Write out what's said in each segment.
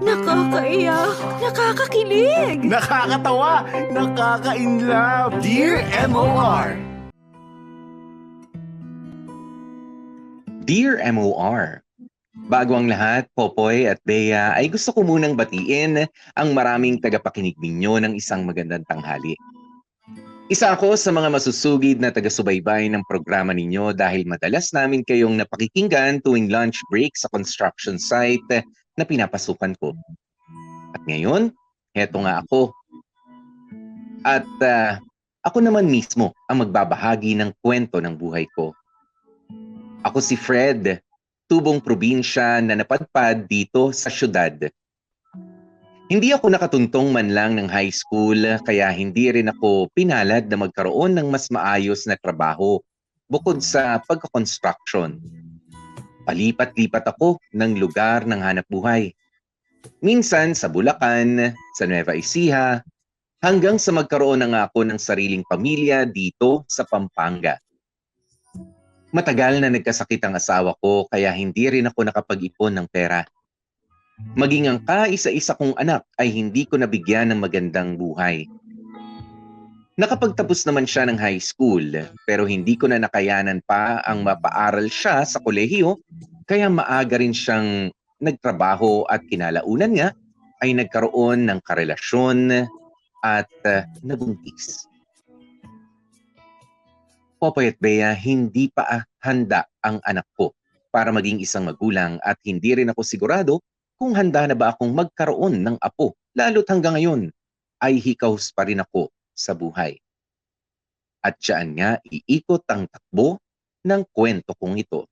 Nakakaiyak, nakakakilig. Nakakatawa, nakaka-inlove. Dear MOR. Dear MOR, bago ang lahat, Popoy at Bea, ay gusto ko munang batiin ang maraming tagapakinig ninyo ng isang magandang tanghali. Isa ako sa mga masusugid na taga-subaybay ng programa ninyo dahil madalas namin kayong napakikinggan tuwing lunch break sa construction site na pinapasukan ko. At ngayon, heto nga ako. At ako naman mismo ang magbabahagi ng kwento ng buhay ko. Ako si Fred, tubong probinsya na napadpad dito sa syudad. Hindi ako nakatuntong man lang ng high school kaya hindi rin ako pinalad na magkaroon ng mas maayos na trabaho bukod sa pagka-construction. Palipat-lipat ako ng lugar ng hanap buhay. Minsan sa Bulacan, sa Nueva Ecija, hanggang sa magkaroon na nga ako ng sariling pamilya dito sa Pampanga. Matagal na nagkasakit ang asawa ko kaya hindi rin ako nakapag-ipon ng pera. Maging ang kaisa-isa kong anak ay hindi ko nabigyan ng magandang buhay. Nakapagtapos naman siya ng high school pero hindi ko na nakayanan pa ang mapaaral siya sa kolehiyo kaya maaga rin siyang nagtrabaho at kinalaunan nga ay nagkaroon ng karelasyon at nabuntis. Popoy at Bea, hindi pa handa ang anak ko para maging isang magulang at hindi rin ako sigurado kung handa na ba akong magkaroon ng apo, lalo't hanggang ngayon ay hikaws pa rin ako sa buhay. At siyaan nga iikot ang takbo ng kwento kong ito.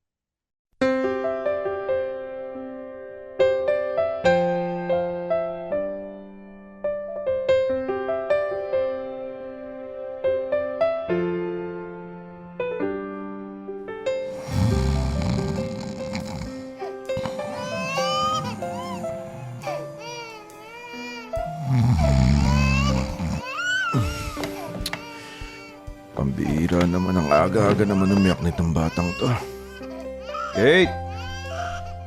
Pambihira naman ang aga-aga naman umiyak nitong batang to. Kate!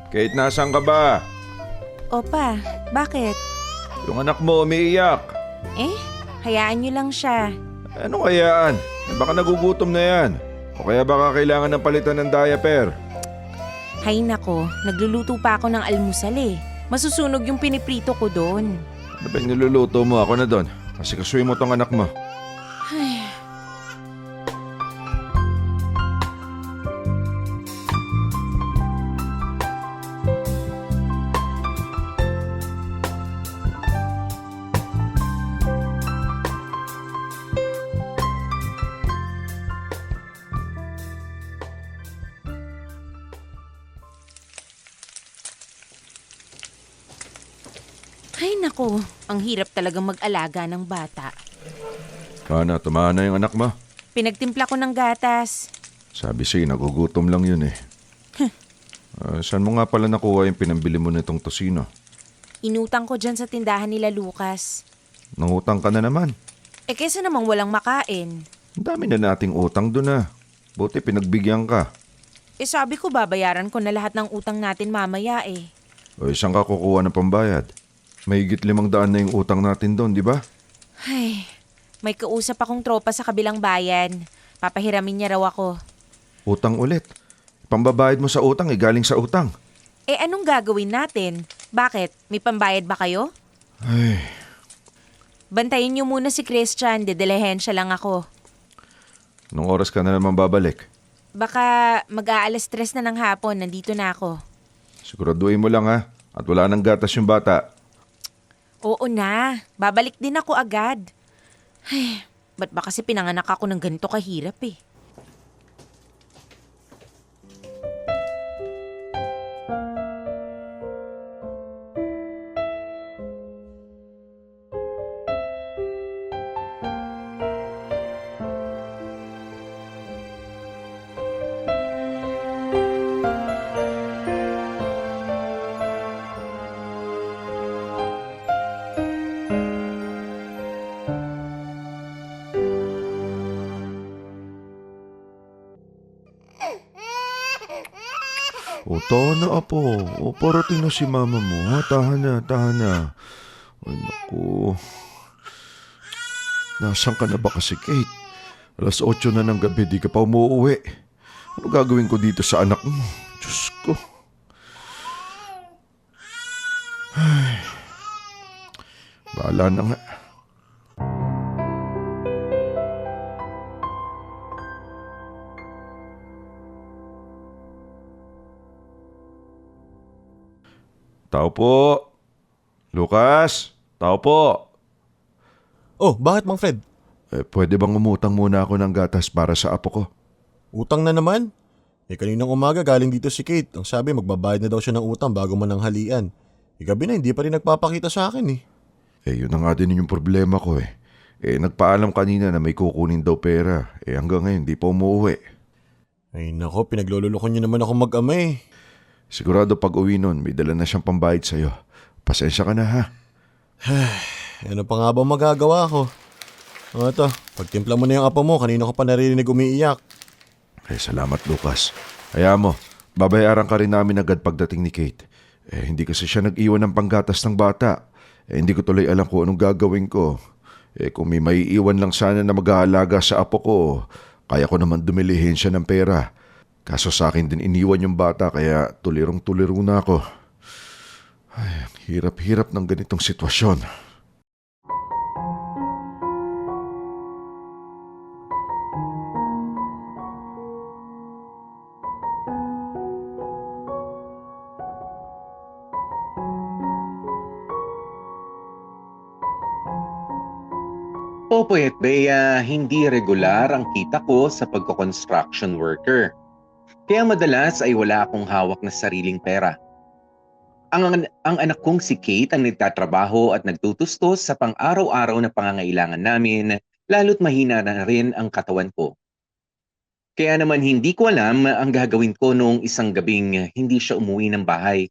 Kate, nasaan ka ba? Opa, bakit? Yung anak mo umiiyak. Hayaan niyo lang siya. Ano kayaan? Baka nagugutom na yan. O kaya baka kailangan ng palitan ng diaper. Hay nako, nagluluto pa ako ng almusal eh. Masusunog yung piniprito ko doon. Ano ba yung niluluto mo? Ako na doon. Kasi kasuy mo tong anak mo. Ay nako, ang hirap talagang mag-alaga ng bata. Kana, tumahan na yung anak mo. Pinagtimpla ko ng gatas. Sabi sa'yo, nagugutom lang yun eh. Saan mo nga pala nakuha yung pinambili mo nitong tosino? Inutang ko dyan sa tindahan nila Lucas. Nangutang ka na naman. Kesa namang walang makain. Ang dami na nating utang doon ah. Buti pinagbigyan ka. Sabi ko babayaran ko na lahat ng utang natin mamaya eh. O isang ka kukuha ng pambayad. Mahigit 500 na yung utang natin doon, di ba? Ay, may kausap akong tropa sa kabilang bayan. Papahiramin niya raw ako. Utang ulit. Pambabayad mo sa utang galing sa utang. Anong gagawin natin? Bakit? May pambayad ba kayo? Ay, Bantayin niyo muna si Christian, dedelehensya lang ako. nung oras ka na naman babalik? Baka mag-aalas 3 na ng hapon, nandito na ako. Siguraduhin mo lang ha. At wala nang gatas yung bata. Oo na, babalik din ako agad. Ay, ba't ba kasi pinanganak ako ng ganito kahirap eh? Tahan na, apo. O, parating na si mama mo, ha? Tahan na, tahan na. Ay, naku. Nasaan ka na ba kasi, Kate? Alas 8 na ng gabi, di ka pa umuwi. Ano gagawin ko dito sa anak mo? Diyos ko. Ay. Bahala na nga. Tao po. Lucas, tao po. Oh, bakit Mang Fred? Pwede bang umutang muna ako ng gatas para sa apo ko? Utang na naman? Kaninang umaga galing dito si Kate. Ang sabi magbabayad na daw siya ng utang bago mananghalian. Gabi na hindi pa rin nagpapakita sa akin eh. Yun na nga din yung problema ko eh. Nagpaalam kanina na may kukunin daw pera. Hanggang ngayon di pa umuwi. Ay nako, pinaglololokon niyo naman ako mag-ama eh. Sigurado pag uwi nun, may dala na siyang pambayad sa'yo. Pasensya ka na ha. Ano pa nga ba magagawa ko? Ito, pagtimpla mo na yung apo mo, kanina ko pa naririnig umiiyak. Salamat Lucas. Hayaan mo, babayaran ka rin namin agad pagdating ni Kate. Hindi kasi siya nag-iwan ng panggatas ng bata. Hindi ko tuloy alam kung anong gagawin ko. Kung may maiiwan lang sana na mag-aalaga sa apo ko, kaya ko naman dumilihin siya ng pera. Kaso sa akin din iniwan yung bata kaya tulirong-tuliro na ako. Ay, ang hirap-hirap ng ganitong sitwasyon. Popoy at Bea, hindi regular ang kita ko sa pagko-construction worker. Kaya madalas ay wala akong hawak na sariling pera. Ang anak kong si Kate ang nagtatrabaho at nagtutustos sa pang-araw-araw na pangangailangan namin, lalo't mahina na rin ang katawan ko. Kaya naman hindi ko alam ang gagawin ko noong isang gabing hindi siya umuwi ng bahay.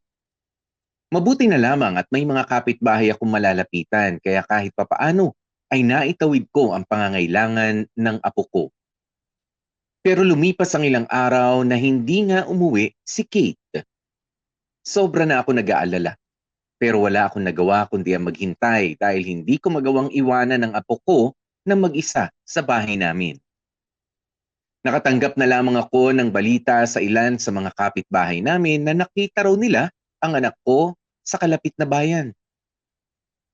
Mabuti na lamang at may mga kapitbahay akong malalapitan kaya kahit papaano ay naitawid ko ang pangangailangan ng apo ko. Pero lumipas ang ilang araw na hindi nga umuwi si Kate. Sobra na ako nag-aalala. Pero wala akong nagawa kundi ang maghintay dahil hindi ko magawang iwanan ang apo ko na mag-isa sa bahay namin. Nakatanggap na lamang ako ng balita sa ilan sa mga kapitbahay namin na nakita raw nila ang anak ko sa kalapit na bayan.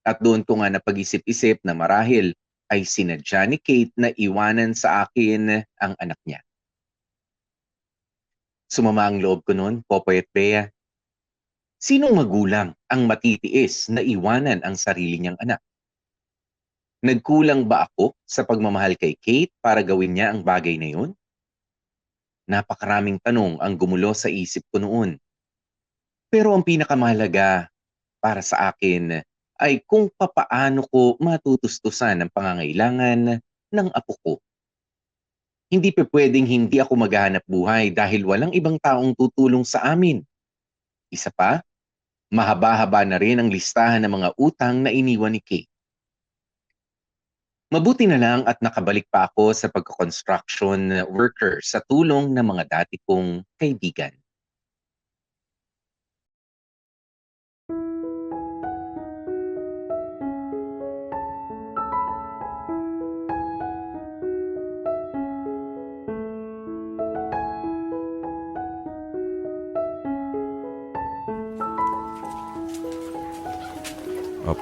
At doon ko nga napag-isip-isip na marahil ay sinadya ni Kate na iwanan sa akin ang anak niya. Sumama ang loob ko noon, Popoy at Bea. Sinong magulang ang matitiis na iwanan ang sarili niyang anak? Nagkulang ba ako sa pagmamahal kay Kate para gawin niya ang bagay na yun? Napakaraming tanong ang gumulo sa isip ko noon. Pero ang pinakamahalaga para sa akin ay kung papaano ko matutustusan ang pangangailangan ng apo ko. Hindi pa pwedeng hindi ako maghahanap buhay dahil walang ibang taong tutulong sa amin. Isa pa, mahaba-haba na rin ang listahan ng mga utang na iniwan ni Kate. Mabuti na lang at nakabalik pa ako sa pagko-construction worker sa tulong ng mga dati kong kaibigan.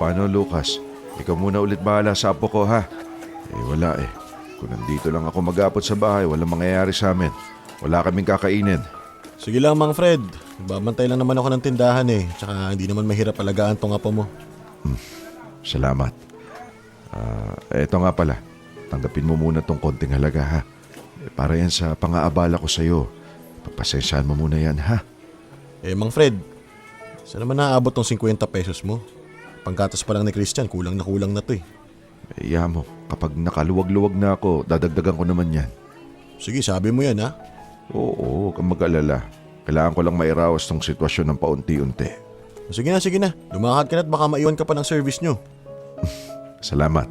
Paano Lucas? Ikaw muna ulit bahala sa apo ko ha. Wala eh. Kung nandito lang ako mag-apot sa bahay, walang mangyayari sa amin. Wala kaming kakainin. Sige lang Mang Fred, babantay lang naman ako ng tindahan eh. Tsaka hindi naman mahirap alagaan tong apo mo. Salamat. Eto nga pala. Tanggapin mo muna tong konting halaga ha. Para yan sa pang-aabala ko sa'yo. Papasensyahan mo muna yan ha. Mang Fred, saan naman naaabot tong 50 pesos mo? Panggatas pa lang ni Christian, kulang na to eh. Iya mo, kapag nakaluwag-luwag na ako, dadagdagan ko naman yan. Sige, sabi mo yan ha. Oo, huwag kang mag-alala. Kailangan ko lang mairawas tong sitwasyon ng paunti-unti. Sige na. Lumakad ka na at baka maiwan ka pa ng service nyo. Salamat.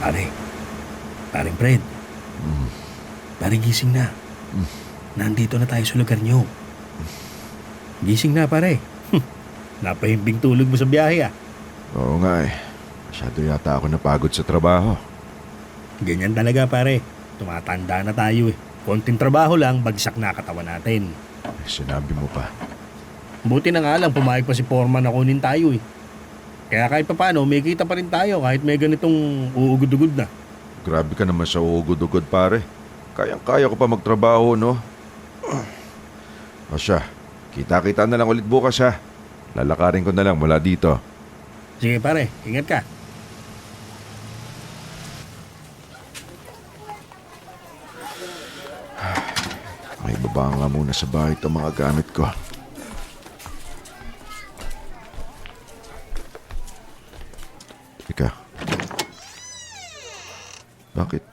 Pare, paring Fred, pare gising na. Nandito na tayo sa lugar nyo. Gising na pare. Napahimbing tulog mo sa biyahe ah. Oo nga eh. Masyado yata ako napagod sa trabaho. Ganyan talaga pare. Tumatanda na tayo eh. Konting trabaho lang, bagsak na katawan natin. Sinabi mo pa. Buti na nga lang, pumayag pa si Foreman na kunin tayo eh. Kaya kahit pa paano, may kita pa rin tayo kahit may ganitong uugod-ugod na. Grabe ka naman sa ugod-ugod pare. Kayang-kaya ko pa magtrabaho, no? O siya, kita-kita na lang ulit bukas ha. Lalakarin ko na lang mula dito. Sige pare, ingat ka. May baba nga muna sa bahay itong mga gamit ko. Teka. Bakit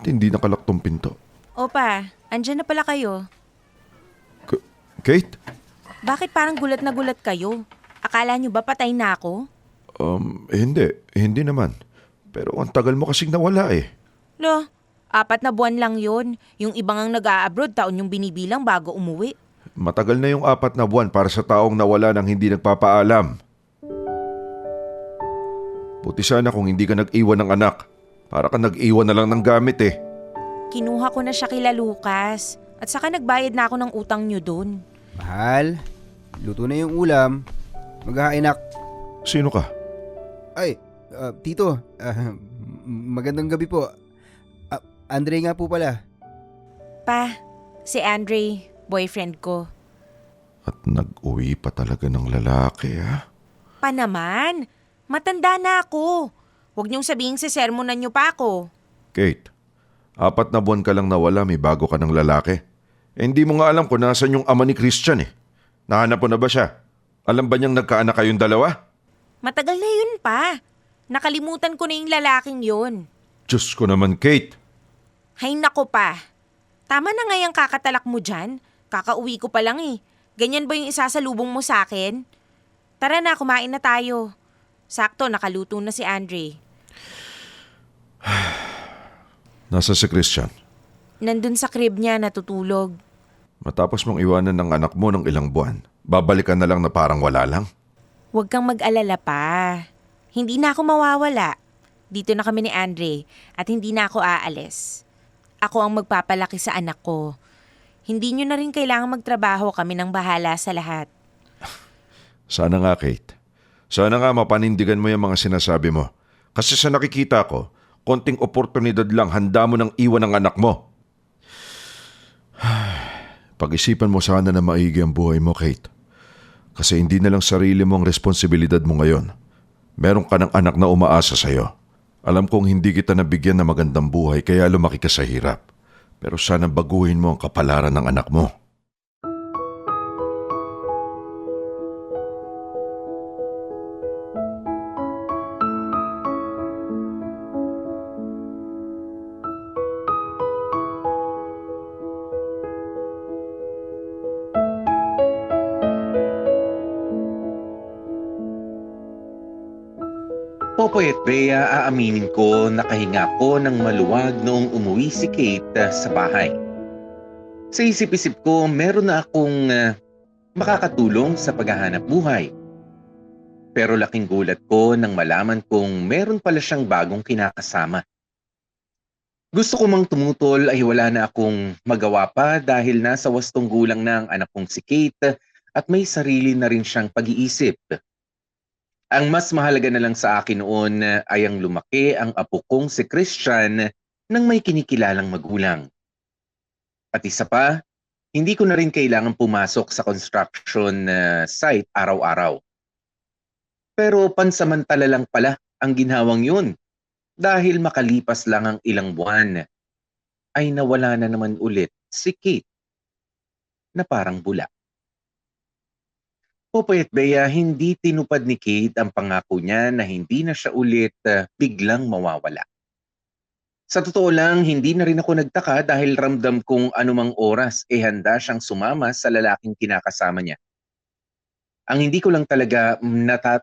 hindi nakalak tong pinto? Opa, andyan na pala kayo. Kate? Bakit parang gulat na gulat kayo? Akala nyo ba patay na ako? Hindi naman. Pero ang tagal mo kasing nawala eh. Lo, 4 na buwan lang yon. Yung ibang ang nag-a-abroad, taon yung binibilang bago umuwi. Matagal na yung 4 na buwan para sa taong nawala nang hindi nagpapaalam. Buti sana kung hindi ka nag-iwan ng anak. Para ka nag-iwan na lang ng gamit eh. Kinuha ko na siya kila Lucas. At saka nagbayad na ako ng utang nyo dun. Mahal, luto na yung ulam. Maghahainak. Sino ka? Ay, Tito, magandang gabi po. Andre nga po pala. Pa, si Andre, boyfriend ko. At nag-uwi pa talaga ng lalaki ha? Pa naman, matanda na ako. Huwag niyong sabihin sa sermonan niyo pa ako. Kate, 4 na buwan ka lang nawala, may bago ka ng lalaki. Hindi mo nga alam kung nasan yung ama ni Christian eh. Nahanap mo na ba siya? Alam ba niyang nagkaanak kayong dalawa? Matagal na yun pa. Nakalimutan ko na yung lalaking yun. Diyos ko naman, Kate. Hay nako pa. Tama na nga yung kakatalak mo dyan. Kakauwi ko pa lang eh. Ganyan ba yung isasalubong mo sa akin? Tara na, kumain na tayo. Sakto, nakaluto na si Andre. Nasa si Christian? Nandun sa crib niya, natutulog. Matapos mong iwanan ng anak mo ng ilang buwan, babalikan na lang na parang wala lang? Huwag kang mag-alala pa. Hindi na ako mawawala. Dito na kami ni Andre at hindi na ako aalis. Ako ang magpapalaki sa anak ko. Hindi nyo na rin kailangan magtrabaho, kami nang bahala sa lahat. Sana nga, Kate. Sana nga mapanindigan mo yung mga sinasabi mo. Kasi sa nakikita ko, konting oportunidad lang handa mo nang iwan ang anak mo. Pag-isipan mo sana na maigi ang buhay mo, Kate. Kasi hindi na lang sarili mo ang responsibilidad mo ngayon. Meron ka ng anak na umaasa sa'yo. Alam kong hindi kita nabigyan ng magandang buhay kaya lumaki ka sa hirap. Pero sana baguhin mo ang kapalaran ng anak mo. Popoy at Bea, aaminin ko nakahinga ko ng maluwag noong umuwi si Kate sa bahay. Sa isip-isip ko, meron na akong makakatulong sa paghahanap buhay. Pero laking gulat ko nang malaman kong meron pala siyang bagong kinakasama. Gusto ko mang tumutol ay wala na akong magawa pa dahil nasa 8 gulang na ang anak kong si Kate at may sarili na rin siyang pag-iisip. Ang mas mahalaga na lang sa akin noon ay ang lumaki ang apo kong si Christian nang may kinikilalang magulang. At isa pa, hindi ko na rin kailangan pumasok sa construction site araw-araw. Pero pansamantala lang pala ang ginhawang yun dahil makalipas lang ang ilang buwan ay nawala na naman ulit si Kate na parang bula. Popoy at Bea, hindi tinupad ni Kate ang pangako niya na hindi na siya ulit biglang mawawala. Sa totoo lang, hindi na rin ako nagtaka dahil ramdam kong anumang oras handa siyang sumama sa lalaking kinakasama niya. Ang hindi ko lang talaga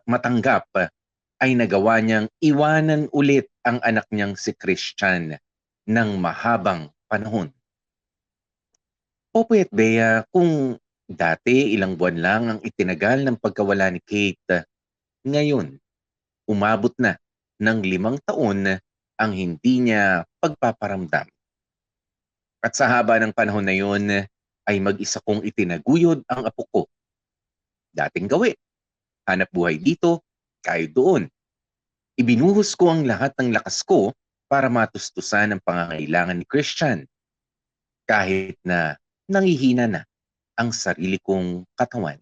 matanggap ay nagawa niyang iwanan ulit ang anak niyang si Christian ng mahabang panahon. Popoy at Bea, kung dati ilang buwan lang ang itinagal ng pagkawala ni Kate, ngayon umabot na ng 5 taon ang hindi niya pagpaparamdam. At sa haba ng panahon na yun ay mag-isa kong itinaguyod ang apo ko. Dating gawi, hanap buhay dito, kayo doon. Ibinuhos ko ang lahat ng lakas ko para matustusan ang pangangailangan ni Christian. Kahit na nangihina na ang sarili kong katawan.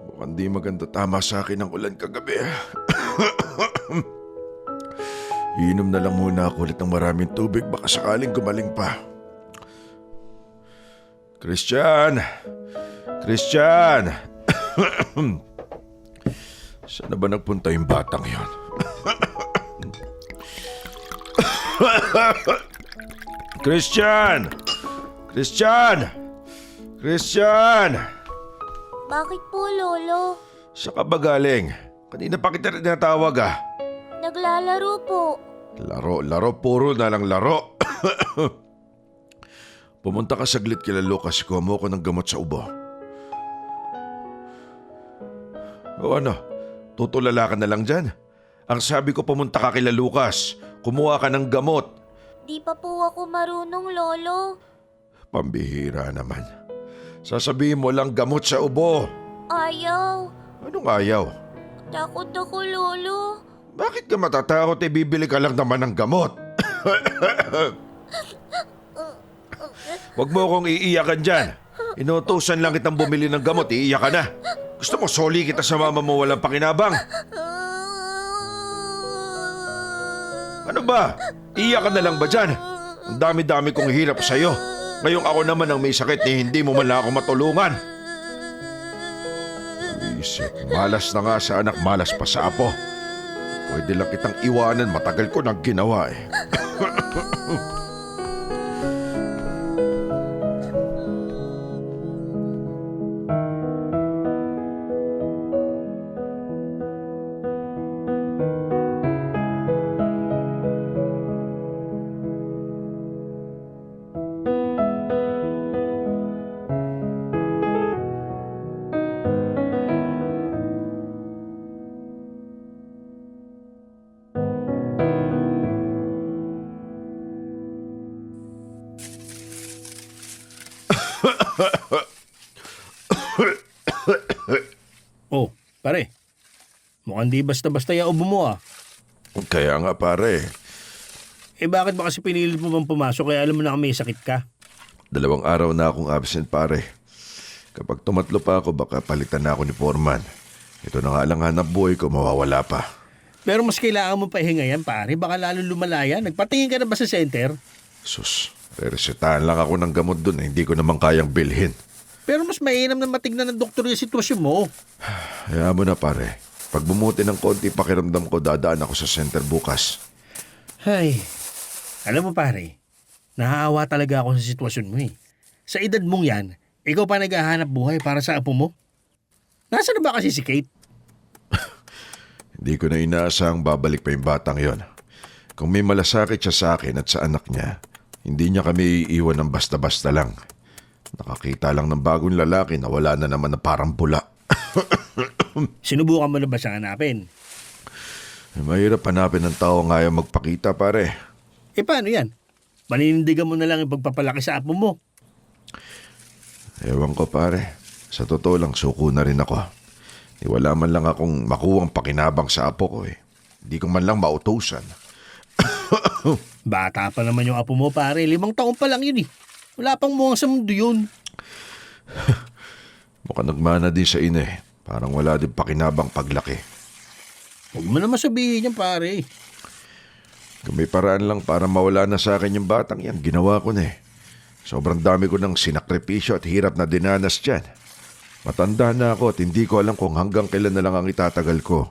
Mukhang di maganda tama sa akin ang ulan kagabi. Iinom na lang muna ako ulit ng maraming tubig, baka sakaling gumaling pa. Christian! Christian! Saan na ba nagpunta yung batang yon? Christian! Christian! Christian! Bakit po, Lolo? Saan ka ba galing? Kanina pa kita tinatawag ah. Naglalaro po. Laro, puro na lang laro. Pumunta ka saglit kila Lucas, kuha ko ng gamot sa ubo. O ano, tutulala ka na lang dyan? Ang sabi ko pumunta ka kila Lucas, kumuha ka ng gamot. Di pa po ako marunong, Lolo. Pambihira naman. Sasabihin mo lang gamot sa ubo. Ayaw. Anong ayaw? Takot ako, Lolo. Bakit ka matatakot bibili ka lang naman ng gamot? Huwag mo akong iiyakan dyan. Inutusan lang kitang bumili ng gamot, iiyak ka na. Gusto mo soli kita sa mama mo walang pakinabang? Ano ba? Iiyak ka na lang ba dyan? Ang dami-dami kong hirap sa'yo. Ngayong ako naman ang may sakit ni hindi mo man lang ako matulungan. Isip, malas na nga sa anak, malas pa sa apo. Pwede lang kitang iwanan, matagal ko nang ginawa eh. Oh, pare. Mukhang di basta-basta yung ubo mo ah. Kaya nga pare, Eh bakit ba kasi pinilit mo bang pumasok kaya alam mo na may sakit ka? 2 araw na akong absent pare. Kapag tumatlo pa ako, baka palitan na ako ni Foreman. Ito na nga lang hanap buhay ko, mawawala pa. Pero mas kailangan mo pahinga yan pare, baka lalo lumalaya. Nagpatingin ka na ba sa center? Sus, re-resetahan lang ako ng gamot dun, hindi ko naman kayang bilhin. Pero mas mainam na matignan ng doktor yung sitwasyon mo. Kaya mo na pare, pag bumuti ng konti pakiramdam ko, dadaan ako sa center bukas. Ay, alam mo pare, naaawa talaga ako sa sitwasyon mo eh. Sa edad mong yan, ikaw pa naghahanap buhay para sa apo mo? Nasaan na ba kasi si Kate? Hindi ko na inaasahang babalik pa yung batang yon. Kung may malasakit siya sa akin at sa anak niya, hindi niya kami iiwan ng basta-basta lang. Nakakita lang ng bagong lalaki na wala na naman na parang pula. Sinubukan mo na ba siyang hanapin? Mahirap hanapin ng tao nga ayaw magpakita pare. Eh paano yan? Maninindigan mo na lang yung pagpapalaki sa apo mo. Ewan ko pare. Sa totoo lang suko na rin ako. Wala man lang akong makuwang pakinabang sa apo ko eh. Hindi ko man lang mautusan. Bata pa naman yung apo mo pare, 5 taon pa lang yun eh. Wala pang muwang sa mundo yun. Mukhang nagmana din sa ina eh. Parang wala din pakinabang paglaki. Huwag mo naman sabihin yan pare. Kung may paraan lang para mawala na sa akin yung batang yan, ginawa ko na eh. Sobrang dami ko ng sinakripisyo at hirap na dinanas dyan. Matanda na ako at hindi ko alam kung hanggang kailan na lang ang itatagal ko.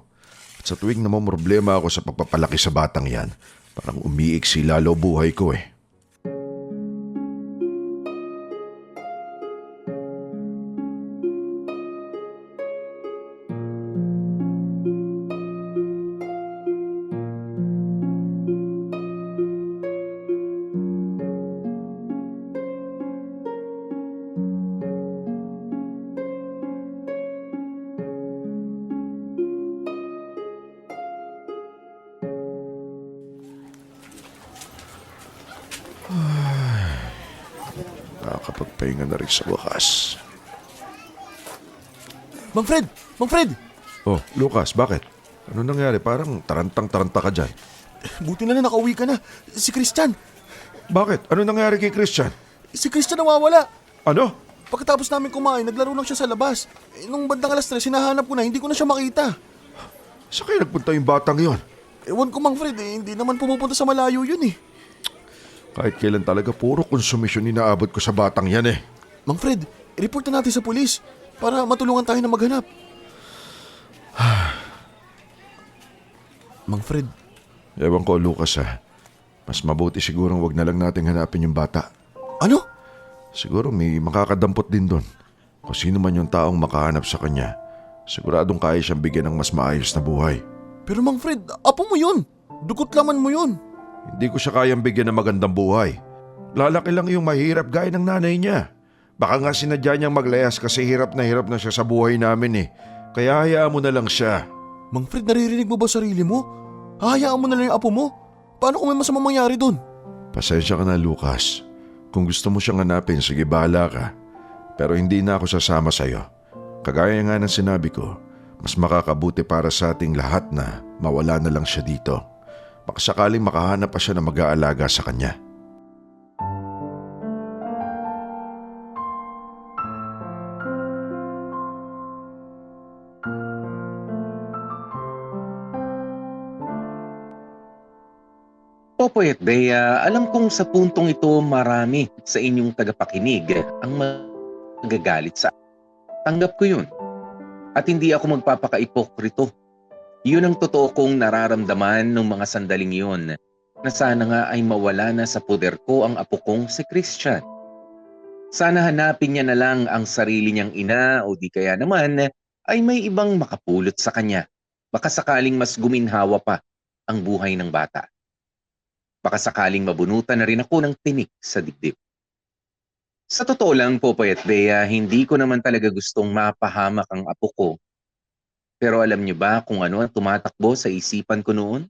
At sa tuwing namomroblema ako sa pagpapalaki sa batang yan, parang umiiksi lalo buhay ko eh. Nakakapagpahinga na rin sa wakas. Mang Fred! Mang Fred! Oh, Lucas, bakit? Ano nangyari? Parang tarantang-taranta ka dyan. Buti na nakauwi ka na. Si Christian! Bakit? Ano nangyari kay Christian? Si Christian nawawala! Ano? Pagkatapos namin kumain, naglaro lang siya sa labas. Nung bandang alas 3, hinahanap ko na, hindi ko na siya makita. Saan kayo nagpunta yung batang yon? Ewan ko, Mang Fred, hindi naman pumupunta sa malayo yun eh. Kahit kailan talaga puro konsumisyon inaabot ko sa batang yan eh. Mang Fred, i-report na natin sa pulis para matulungan tayo na maghanap. Mang Fred. Ewan ko, Lucas ha. Mas mabuti sigurong wag na lang nating hanapin yung bata. Ano? Siguro may makakadampot din doon. Kung sino man yung taong makahanap sa kanya, siguradong kaya siyang bigyan ng mas maayos na buhay. Pero Mang Fred, apo mo yun. Dugot laman mo yun. Hindi ko siya kayang bigyan ng magandang buhay. Lalaki lang yung mahirap gaya ng nanay niya. Baka nga sinadya niyang maglayas kasi hirap na siya sa buhay namin eh. Kaya hayaan mo na lang siya. Mang Fred, naririnig mo ba sarili mo? Hahayaan mo na lang yung apo mo? Paano kung may masamang mangyari doon? Pasensya ka na, Lucas. Kung gusto mo siyang hanapin, sige bahala ka. Pero hindi na ako sasama sa'yo. Kagaya nga ng sinabi ko, mas makakabuti para sa ating lahat na mawala na lang siya dito. Baka sakaling makahanap pa siya na mag-aalaga sa kanya. Popoy at Bea, alam kong sa puntong ito marami sa inyong tagapakinig ang magagalit sa tanggap ko yun. At hindi ako magpapaka-ipokrito. Yun ang totoo kong nararamdaman nung mga sandaling yun na sana nga ay mawala na sa poder ko ang apo kong si Christian. Sana hanapin niya na lang ang sarili niyang ina o di kaya naman ay may ibang makapulot sa kanya. Baka sakaling mas guminhawa pa ang buhay ng bata. Baka sakaling mabunutan na rin ako ng tinik sa dibdib. Sa totoo lang, Popoy at Bea, hindi ko naman talaga gustong mapahamak ang apo ko. Pero alam niyo ba kung ano ang tumatakbo sa isipan ko noon?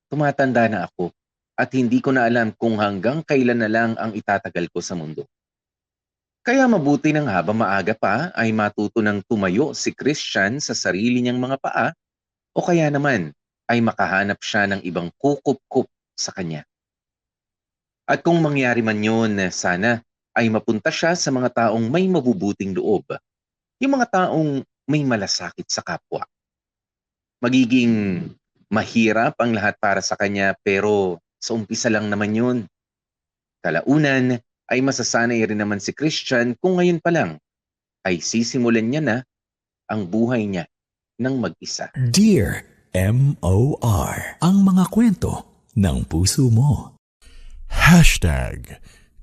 Tumatanda na ako at hindi ko na alam kung hanggang kailan na lang ang itatagal ko sa mundo. Kaya mabuti nang habang maaga pa ay matuto ng tumayo si Christian sa sarili niyang mga paa o kaya naman ay makahanap siya ng ibang kukup-kup sa kanya. At kung mangyari man yun, sana ay mapunta siya sa mga taong may mabubuting loob. Yung mga taong may malasakit sa kapwa. Magiging mahirap ang lahat para sa kanya pero sa umpisa lang naman yun. Kalaunan ay masasanay rin naman si Christian kung ngayon pa lang ay sisimulan niya na ang buhay niya ng mag-isa. Dear M.O.R. Ang mga kwento ng puso mo.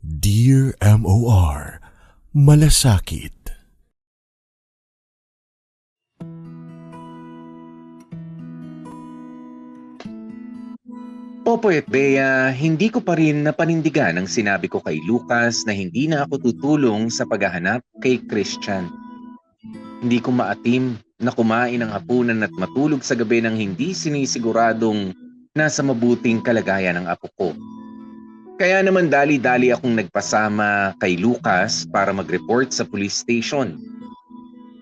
Dear M.O.R. Malasakit. Popoy at Bea, hindi ko pa rin napanindigan ang sinabi ko kay Lucas na hindi na ako tutulong sa paghahanap kay Christian. Hindi ko maatim na kumain ng hapunan at matulog sa gabi nang hindi sinisiguradong nasa mabuting kalagayan ng apo ko. Kaya naman dali-dali akong nagpasama kay Lucas para mag-report sa police station.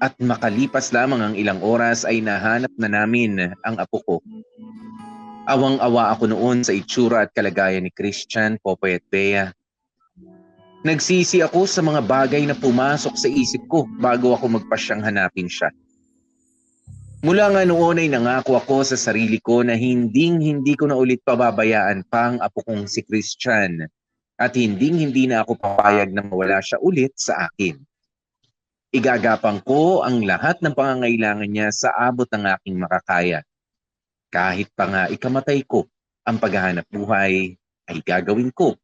At makalipas lamang ang ilang oras ay nahanap na namin ang apo ko. Awang-awa ako noon sa itsura at kalagayan ni Christian, Popoy at Bea. Nagsisi ako sa mga bagay na pumasok sa isip ko bago ako magpasyang hanapin siya. Mula nga noon ay nangako ako sa sarili ko na hindi ko na ulit pababayaan pa ang apo kong si Christian at hindi na ako papayag na mawala siya ulit sa akin. Igagapang ko ang lahat ng pangangailangan niya sa abot ng aking makakaya. Kahit pa nga ikamatay ko, ang paghahanap buhay ay gagawin ko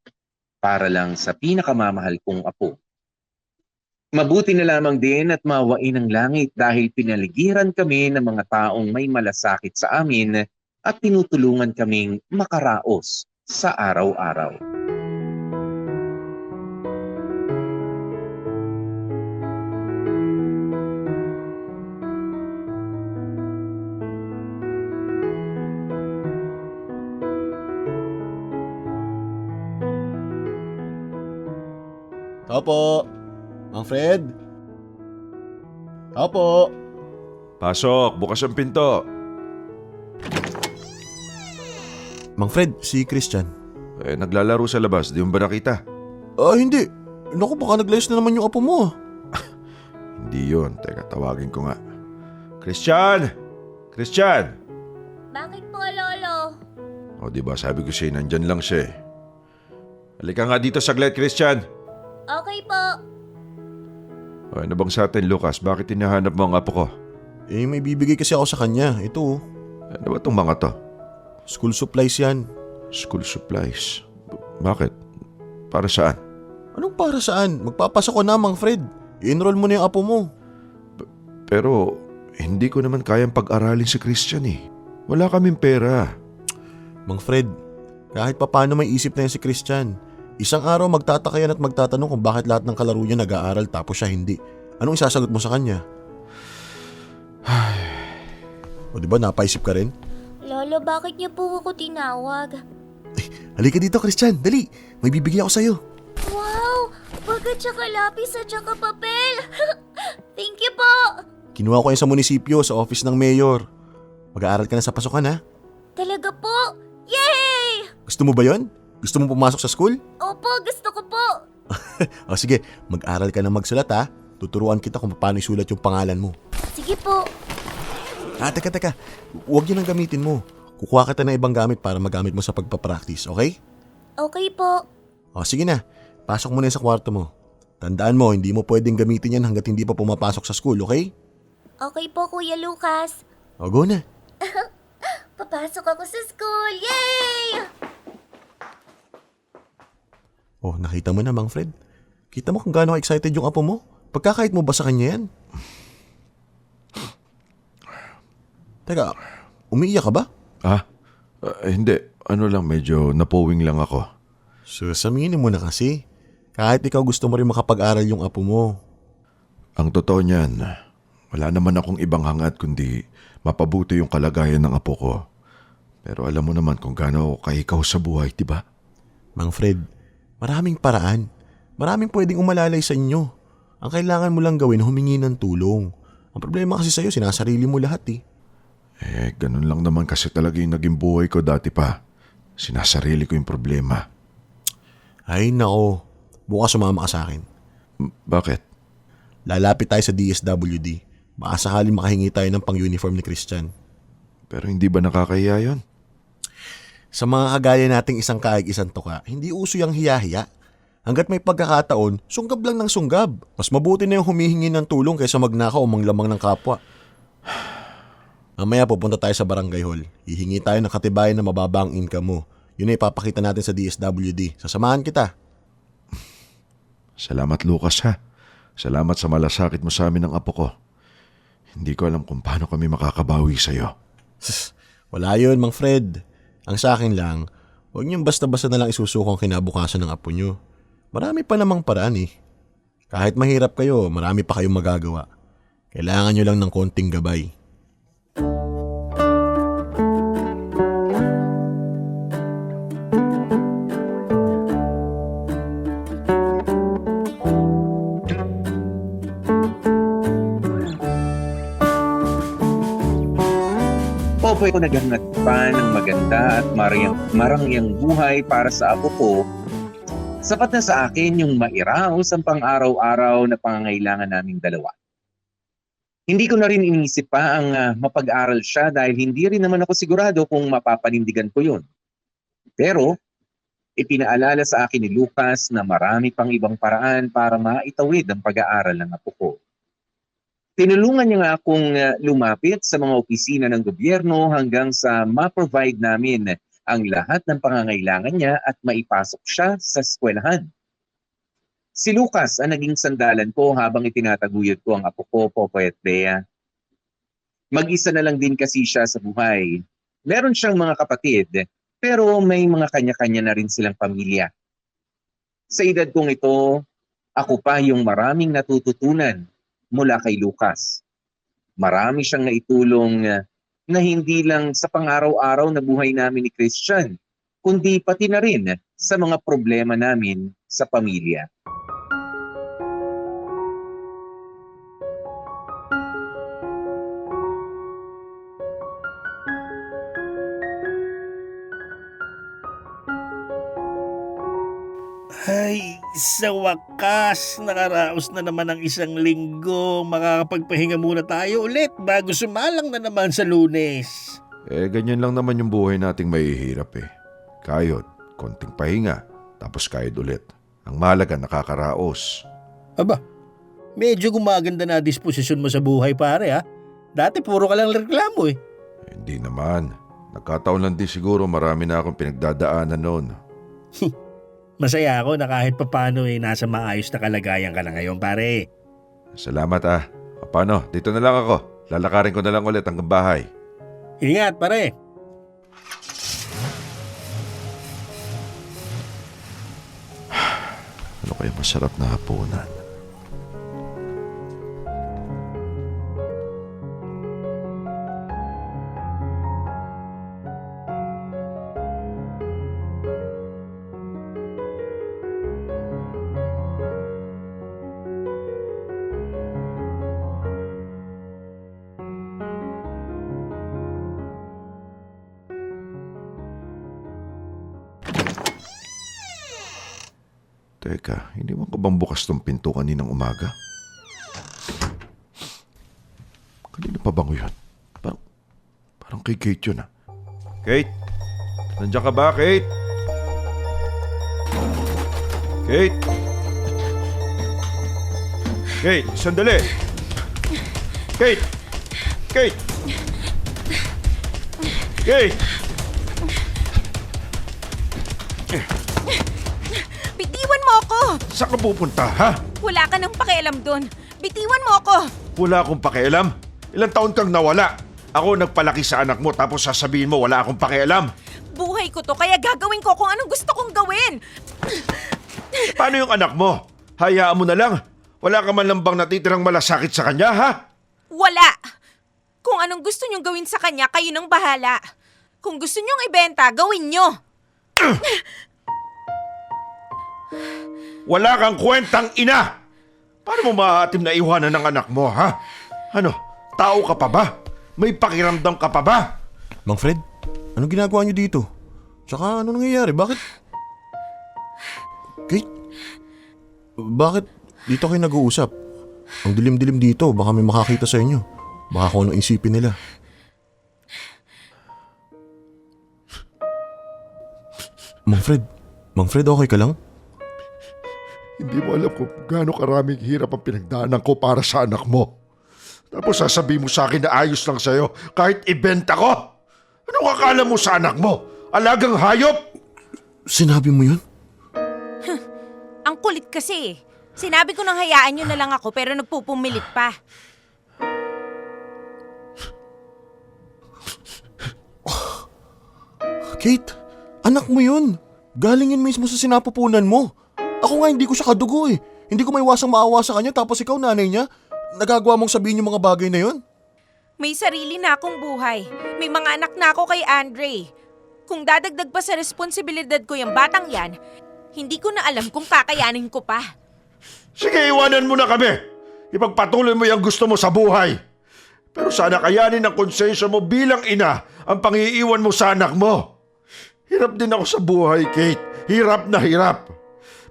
para lang sa pinakamamahal kong apo. Mabuti na lamang din at mawain ang langit dahil pinaligiran kami ng mga taong may malasakit sa amin at tinutulungan kaming makaraos sa araw-araw. Tao po. Mang Fred? Tao po. Pasok, bukas ang pinto. Mang Fred, si Christian. Naglalaro sa labas, di mo ba nakita? Hindi. Naku, baka naglayas na naman yung apo mo. Hindi yun, teka tawagin ko nga. Christian! Christian! Bakit po, Lolo? O di ba sabi ko sa'yo, nandyan lang siya eh. Halika nga dito saglit, Christian. Okay po. Ano bang sa atin, Lucas? Bakit hinahanap mo ang apo ko? May bibigay kasi ako sa kanya. Ito, Ano ba itong mga to? school supplies yan. School supplies. Bakit? Para saan? Anong para saan? Magpapasok ko na, Mang Fred. I-enroll mo na yung apo mo. Pero hindi ko naman kayang pag-aralin si Christian eh. Wala kaming pera. Mang Fred, kahit papano may isip na yan si Christian. Isang araw magtataka yan at magtatanong kung bakit lahat ng kalaro niya nag-aaral tapos siya hindi. Anong isasagot mo sa kanya? O di ba napaisip ka rin? Lolo, bakit niyo po ako tinawag? Halika dito, Christian. Dali. May bibigyan ako sa'yo. Wow! Baga tsaka lapis at tsaka papel! Thank you po! Kinuha ko yan sa munisipyo, sa office ng mayor. Mag-aaral ka na sa pasukan, ha? Talaga po? Yay! Gusto mo ba yon? Gusto mo pumasok sa school? Opo, gusto ko po! O sige, mag-aral ka na magsulat, ha? Tuturuan kita kung paano isulat yung pangalan mo. Sige po. Teka. Huwag yun ang gamitin mo. Kukuha kita ng ibang gamit para magamit mo sa pagpapractice, okay? Okay po. O sige na, pasok mo na yan sa kwarto mo. Tandaan mo, hindi mo pwedeng gamitin yan hanggat hindi pa pumapasok sa school, okay? Okay po, Kuya Lucas. O go na. Papasok ako sa school! Yay! Oh, nakita mo na, Mang Fred. Kita mo kung gaano excited yung apo mo? Pagkakait mo ba sa kanya yan? Teka, umiiyak ka ba? Hindi. Ano lang, medyo napowing lang ako. Susaminin mo na kasi. Kahit ikaw gusto mo rin makapag-aral yung apo mo. Ang totoo niyan, wala naman akong ibang hangad kundi mapabuti yung kalagayan ng apo ko. Pero alam mo naman kung gaano ako kahikaw sa buhay, di ba? Mang Fred, maraming paraan. Maraming pwedeng umalalay sa inyo. Ang kailangan mo lang gawin, humingi ng tulong. Ang problema kasi sa'yo, sinasarili mo lahat eh. Ganun lang naman kasi talaga yung naging buhay ko dati pa. Sinasarili ko yung problema. Ay nako, bukas sumama ka sa akin. Bakit? Lalapit tayo sa DSWD. Baka sakaling makahingi tayo ng pang-uniform ni Christian. Pero hindi ba nakakahiya yun? Sa mga kagaya nating isang kaig isang tuka, hindi uso yung hiya-hiya. Hanggat may pagkakataon, sunggab lang ng sunggab. Mas mabuti na yung humihingi ng tulong kaysa magnakaw o manglamang ng kapwa. Mamaya pupunta tayo sa barangay hall. Hihingi tayo ng katibayan na mababa ang income mo. Yun ay ipapakita natin sa DSWD. Sasamahan kita. Salamat, Lucas, ha? Salamat sa malasakit mo sa amin ng apo ko. Hindi ko alam kung paano kami makakabawi sa'yo. Wala yun, Mang Fred. Ang sa akin lang, huwag niyong basta-basta na lang isusuko ang kinabukasan ng apo niyo. Marami pa namang paraan eh. Kahit mahirap kayo, marami pa kayong magagawa. Kailangan niyo lang ng konting gabay. Popoy ko naghangat pa ng maganda at marangyang buhay para sa apo ko. Sapat na sa akin yung mairaos ang pang-araw-araw na pangangailangan naming dalawa. Hindi ko na rin inisip pa ang mapag-aral siya dahil hindi rin naman ako sigurado kung mapapanindigan ko yun. Pero, ipinaalala sa akin ni Lucas na marami pang ibang paraan para maitawid ang pag-aaral ng apo ko. Tinulungan niya nga akong lumapit sa mga opisina ng gobyerno hanggang sa ma-provide namin ang lahat ng pangangailangan niya at maipasok siya sa eskwelahan. Si Lucas ang naging sandalan ko habang itinataguyod ko ang apo ko, Popoy at Bea. Mag-isa na lang din kasi siya sa buhay. Meron siyang mga kapatid, pero may mga kanya-kanya na rin silang pamilya. Sa edad kong ito, ako pa yung maraming natututunan mula kay Lucas. Marami siyang naitulong na hindi lang sa pang-araw-araw na buhay namin ni Christian, kundi pati na rin sa mga problema namin sa pamilya. Ay, sa wakas, nakaraos na naman ang isang linggo. Makakapagpahinga muna tayo ulit bago sumalang na naman sa Lunes. Ganyan lang naman yung buhay nating mahihirap eh. Kayod, konting pahinga, tapos kayod ulit. Ang mahalaga, nakakaraos. Aba, medyo gumaganda na disposisyon mo sa buhay pare ha. Dati puro ka lang reklamo eh. Hindi naman. Nagkataon lang din siguro marami na akong pinagdadaanan noon. Masaya ako na kahit papano nasa maayos na kalagayan ka na ngayon pare. Salamat ah. Paano? Dito na lang ako. Lalakarin ko na lang ulit hanggang bahay. Ingat pare. Ano kaya masarap na hapunan? Teka, hindi mo ka bang bukas tong pinto kaninang umaga? Kanina pa bango yun? Parang kay Kate yun ah. Kate? Nandiyan ka ba, Kate? Kate? Kate, sandali! Kate! Kate! Kate! Bitiwan mo ako! Saan ka pupunta, ha? Wala ka nang pakialam doon. Bitiwan mo ako! Wala akong pakialam. Ilang taon kang nawala. Ako nagpalaki sa anak mo tapos sasabihin mo wala akong pakialam. Buhay ko to, kaya gagawin ko kung anong gusto kong gawin. Paano yung anak mo? Hayaan mo na lang. Wala ka man lang bang natitirang malasakit sa kanya, ha? Wala! Kung anong gusto nyong gawin sa kanya, kayo nang bahala. Kung gusto nyong ibenta, gawin nyo. Wala kang kwentang ina! Paano mo maaatim na iwanan ng anak mo, ha? Ano, tao ka pa ba? May pakiramdam ka pa ba? Mang Fred, anong ginagawa niyo dito? Tsaka ano nangyayari? Bakit? Kate? Bakit dito kayo nag-uusap? Ang dilim-dilim dito, baka may makakita sa inyo. Baka kung anong isipin nila. Mang Fred, okay ka lang? Hindi mo alam kung gaano karaming hirap ang pinagdaanan ko para sa anak mo. Tapos sasabihin mo sa akin na ayos lang sa'yo kahit ibenta ko. Anong akala mo sa anak mo? Alagang hayop? Sinabi mo yun? Ang kulit kasi. Sinabi ko nang hayaan nyo na lang ako pero nagpupumilit pa. Kate, anak mo yun. Galing yun mismo sa sinapupunan mo. Ako nga hindi ko siya kadugo eh. Hindi ko maiwasang maawa sa kanya tapos ikaw nanay niya. Nagagawa mong sabihin yung mga bagay na yun? May sarili na akong buhay. May mga anak na ako kay Andre. Kung dadagdag pa sa responsibilidad ko yung batang yan, hindi ko na alam kung kakayanin ko pa. Sige, iwanan mo na kami. Ipagpatuloy mo yung gusto mo sa buhay. Pero sana kayanin ng konsensya mo bilang ina ang pangiiwan mo sa anak mo. Hirap din ako sa buhay, Kate. Hirap na hirap.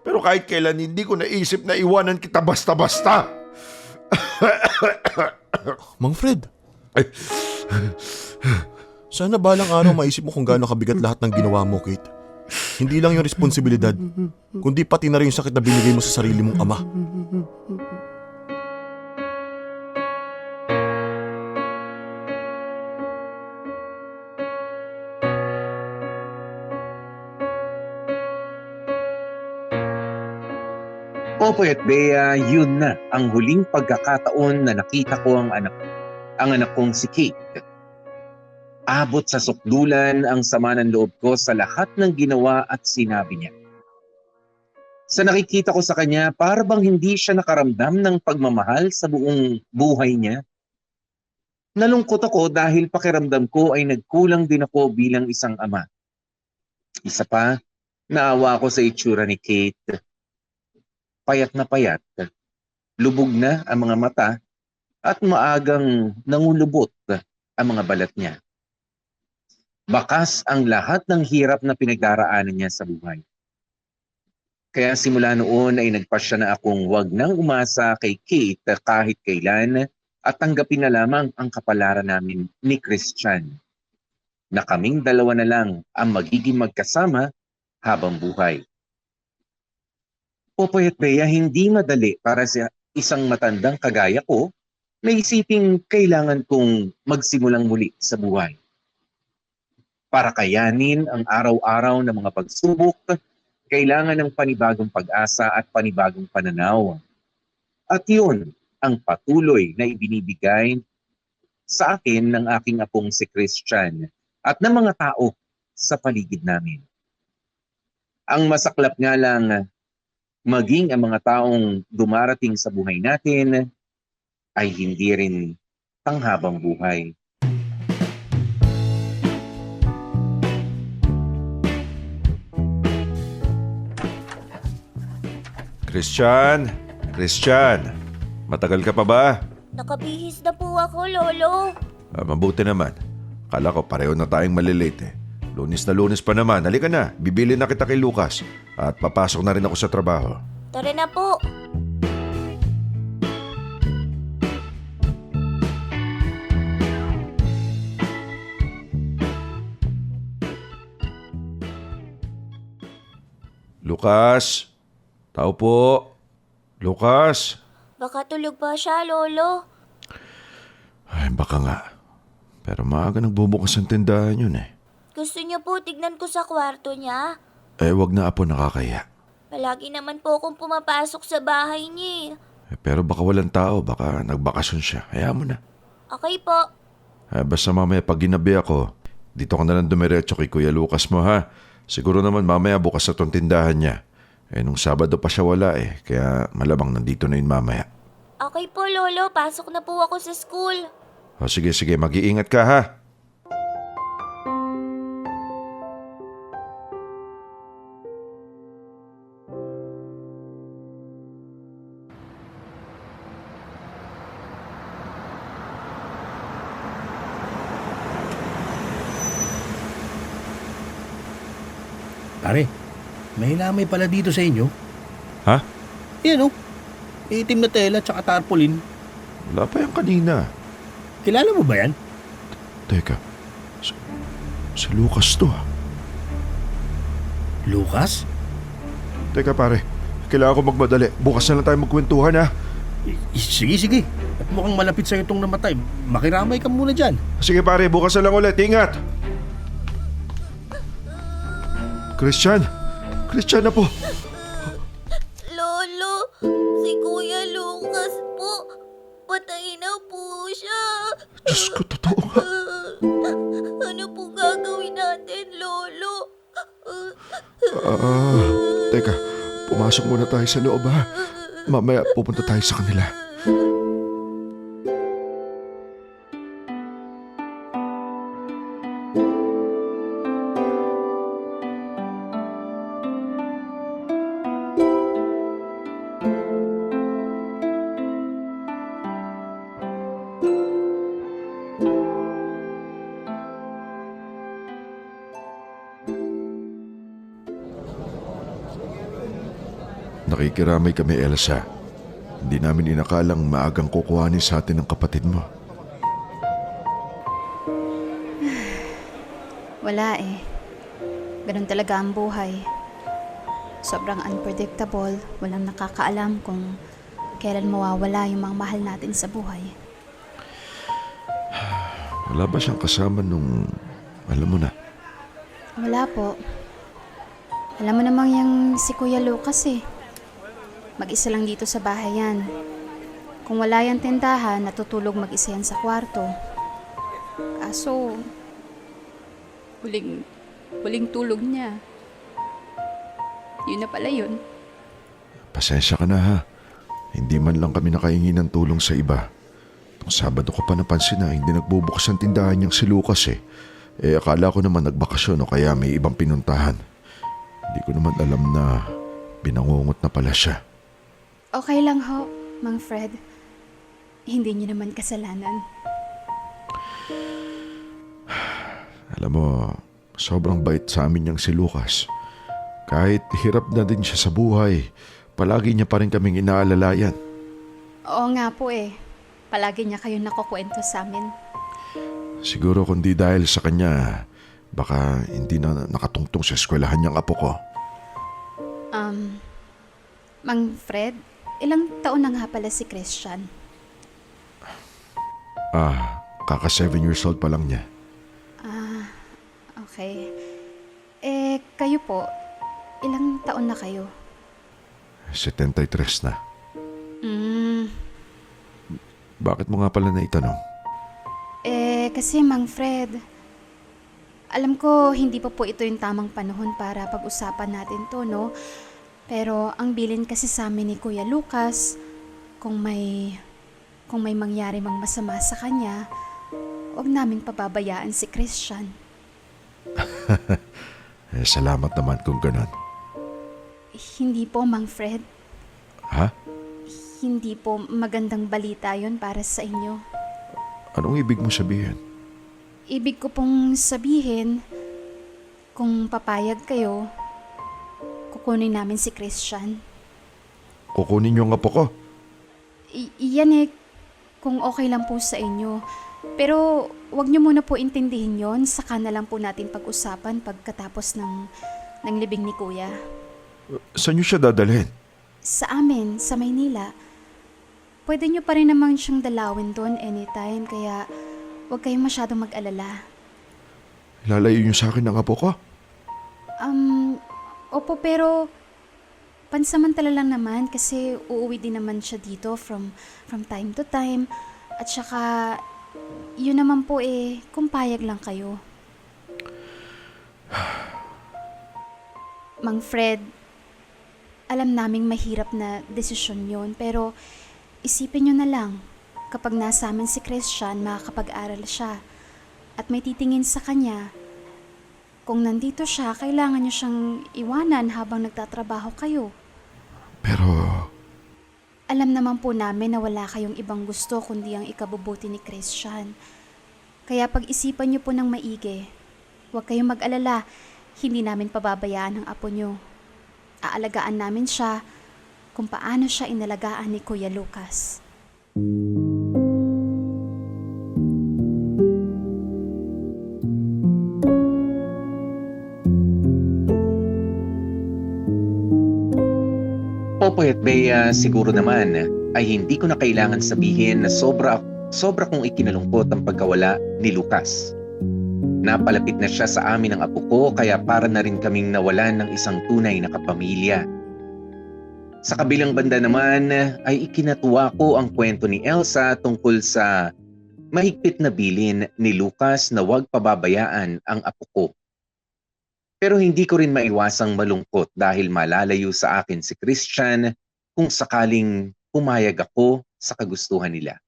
Pero kahit kailan hindi ko naisip na iwanan kita basta-basta. Mang Fred, sana balang araw maisip mo kung gaano kabigat lahat ng ginawa mo, Kate. Hindi lang yung responsibilidad, kundi pati na rin yung sakit na binigay mo sa sarili mong ama. Popoy at Bea, yun na ang huling pagkakataon na nakita ko ang anak kong si Kate. Abot sa sukdulan ang sama ng loob ko sa lahat ng ginawa at sinabi niya. Sa nakikita ko sa kanya, para bang hindi siya nakaramdam ng pagmamahal sa buong buhay niya. Nalungkot ako dahil pakiramdam ko ay nagkulang din ako bilang isang ama. Isa pa, naawa ako sa itsura ni Kate. Payat na payat, lubog na ang mga mata at maagang nangulubot ang mga balat niya. Bakas ang lahat ng hirap na pinagdaraanan niya sa buhay. Kaya simula noon ay nagpasya na akong wag nang umasa kay Kate kahit kailan at tanggapin na lamang ang kapalaran namin ni Christian na kaming dalawa na lang ang magiging magkasama habang buhay. Popoy at Bea, hindi madali para sa isang matandang kagaya ko na isiping kailangan kong magsimulang muli sa buhay. Para kayanin ang araw-araw na mga pagsubok, kailangan ng panibagong pag-asa at panibagong pananaw. At yun ang patuloy na ibinibigay sa akin ng aking apong si Christian at ng mga tao sa paligid namin. Ang masaklap nga lang, maging ang mga taong dumarating sa buhay natin ay hindi rin panghabang buhay. Christian! Christian! Matagal ka pa ba? Nakabihis na po ako, Lolo. Mabuti naman. Kala ko pareho na tayong malilate eh. Lunes na lunes pa naman. Halika na, bibili na kita kay Lucas. At papasok na rin ako sa trabaho. Tara na po. Lucas! Tao po! Lucas! Baka tulog pa siya, Lolo. Ay, baka nga. Pero maaga nagbubukas ang tindahan yun eh. Gusto niyo po tignan ko sa kwarto niya? Wag na apo, nakakaya. Palagi naman po akong pumapasok sa bahay niya. Pero baka walang tao, baka nagbakasyon siya. Hayaan mo na. Okay po. Basta mamaya pag ginabi ako, dito ka na lang dumiretso kay Kuya Lucas mo ha. Siguro naman mamaya bukas na tong tindahan niya. Nung Sabado pa siya wala kaya malamang nandito na yun mamaya. Okay po, Lolo. Pasok na po ako sa school. Sige, mag-iingat ka ha. Pare, may lamay pala dito sa inyo. Ha? Yan oh. Itim na tela tsaka tarpaulin. Wala pa yan kanina. Kilala mo ba yan? Teka, si Lucas to ha. Lucas? Teka pare, kailangan ko magmadali. Bukas na lang tayo magkwentuhan ha. Sige. At mukhang malapit sa'yo itong namatay. Makiramay ka muna dyan. Sige pare, bukas na lang ulit. Ingat! Christian na po. Lolo, si Kuya Lucas po. Patay na po siya. Diyos ko, totoo nga. Ano po gagawin natin, Lolo? Teka, pumasok muna tayo sa loob ha. Mamaya pupunta tayo sa kanila. Nakikiramay kami, Elsa. Hindi namin inakalang maagang kukuhanin sa atin ng kapatid mo. Wala eh. Ganun talaga ang buhay. Sobrang unpredictable. Walang nakakaalam kung kailan mawawala yung mga mahal natin sa buhay. Wala ba siyang kasama nung, alam mo na? Wala po. Alam mo namang yung si Kuya Lucas eh. Mag-isa lang dito sa bahay yan. Kung wala yung tindahan, natutulog mag-isa yan sa kwarto. Kaso, huling tulog niya. Yun na pala yun. Pasensya ka na ha. Hindi man lang kami nakahingi ng tulong sa iba. Nung Sabado ko pa napansin na hindi nagbubukas ang tindahan niyang si Lucas eh. Akala ko naman nagbakasyon o kaya may ibang pinuntahan. Hindi ko naman alam na binangungot na pala siya. Okay lang ho, Mang Fred. Hindi niyo naman kasalanan. Alam mo, sobrang bait sa amin niyang si Lucas. Kahit hirap na din siya sa buhay, palagi niya pa rin kaming inaalalayan. Oo nga po eh. Palagi niya kayo nakukwento sa amin. Siguro kundi dahil sa kanya, baka hindi na nakatungtong sa eskwelahan niyang apo ko. Mang Fred, ilang taon na nga pala si Christian? Kaka 7 years old pa lang niya. Okay. Kayo po, ilang taon na kayo? 73 na. Hmm, Bakit mo nga pala naitanong? kasi Mang Fred, alam ko hindi pa po ito yung tamang panahon para pag-usapan natin to, no? Pero ang bilin kasi sa amin ni Kuya Lucas, kung may mangyari mang masama sa kanya, huwag naming pababayaan si Christian. Salamat naman kung ganon. Hindi po, Mang Fred. Ha? Hindi po magandang balita yon para sa inyo. Anong ibig mo sabihin? Ibig ko pong sabihin, kung papayag kayo, kukunin namin si Christian. Kukunin niyo ang apo ko? Iyan eh, kung okay lang po sa inyo. Pero wag niyo muna po intindihin yon, saka na lang po natin pag-usapan pagkatapos ng libing ni Kuya. Saan niyo siya dadalhin? Sa amin, sa Maynila. Pwede niyo pa rin naman siyang dalawin doon anytime, kaya huwag kayong masyadong mag-alala. Lalayo niyo sa akin ang apo ko? Opo, pero pansamantala lang naman kasi uuwi din naman siya dito from time to time. At saka, yun naman po kung payag lang kayo. Mang Fred, alam naming mahirap na desisyon yun, pero isipin nyo na lang, kapag nasa amin si Christian, makakapag-aral siya. At may titingin sa kanya. Kung nandito siya, kailangan nyo siyang iwanan habang nagtatrabaho kayo. Pero Alam naman po namin na wala kayong ibang gusto kundi ang ikabubuti ni Christian. Kaya pag-isipan nyo po ng maigi. Huwag kayong mag-alala, hindi namin pababayaan ang apo nyo. Aalagaan namin siya kung paano siya inalagaan ni Kuya Lucas. Popoy at Bea, siguro naman ay hindi ko na kailangan sabihin na sobra kong ikinalungkot ang pagkawala ni Lucas. Napalapit na siya sa amin ng apo ko kaya para na rin kaming nawalan ng isang tunay na kapamilya. Sa kabilang banda naman ay ikinatuwa ko ang kwento ni Elsa tungkol sa mahigpit na bilin ni Lucas na huwag pababayaan ang apo ko. Pero hindi ko rin maiwasang malungkot dahil malalayo sa akin si Christian kung sakaling pumayag ako sa kagustuhan nila.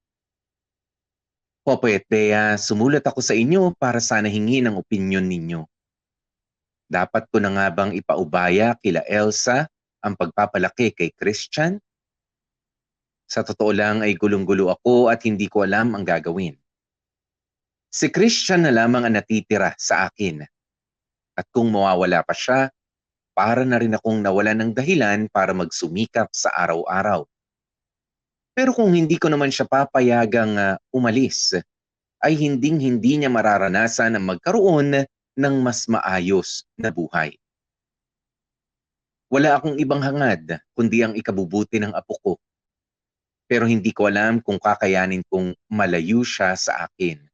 Popoy at Bea, sumulat ako sa inyo para sana hingin ang opinyon ninyo. Dapat ko na nga bang ipaubaya kila Elsa ang pagpapalaki kay Christian? Sa totoo lang ay gulong-gulo ako at hindi ko alam ang gagawin. Si Christian na lamang ang natitira sa akin. At kung mawawala pa siya, para na rin akong nawalan ng dahilan para magsumikap sa araw-araw. Pero kung hindi ko naman siya papayagang umalis, ay hinding-hindi niya mararanasan ang magkaroon ng mas maayos na buhay. Wala akong ibang hangad kundi ang ikabubuti ng apo ko. Pero hindi ko alam kung kakayanin kong malayo siya sa akin.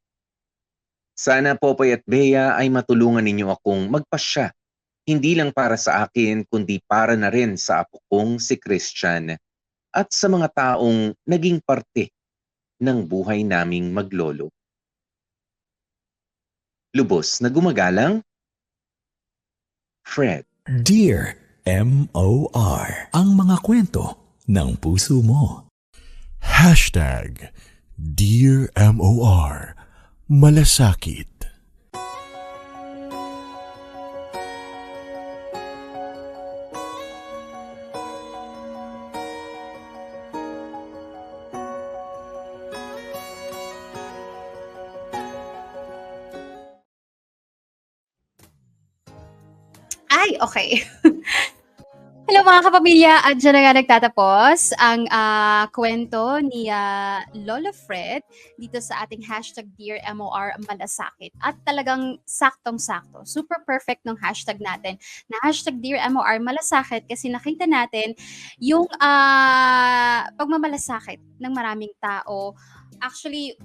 Sana Popoy at Bea ay matulungan ninyo akong magpasya. Hindi lang para sa akin, kundi para na rin sa apo kong si Christian at sa mga taong naging parte ng buhay naming maglolo. Lubos na gumagalang, Fred. Dear M.O.R. Ang mga kwento ng puso mo. Hashtag Dear MOR Malasakit. Ay, okay. Hello mga kapamilya, at dyan na nga nagtatapos ang kwento ni Lolo Fred dito sa ating hashtag Dear MOR Malasakit. At talagang saktong-sakto, super perfect ng hashtag natin na hashtag Dear MOR Malasakit kasi nakita natin yung pagmamalasakit ng maraming tao. Actually,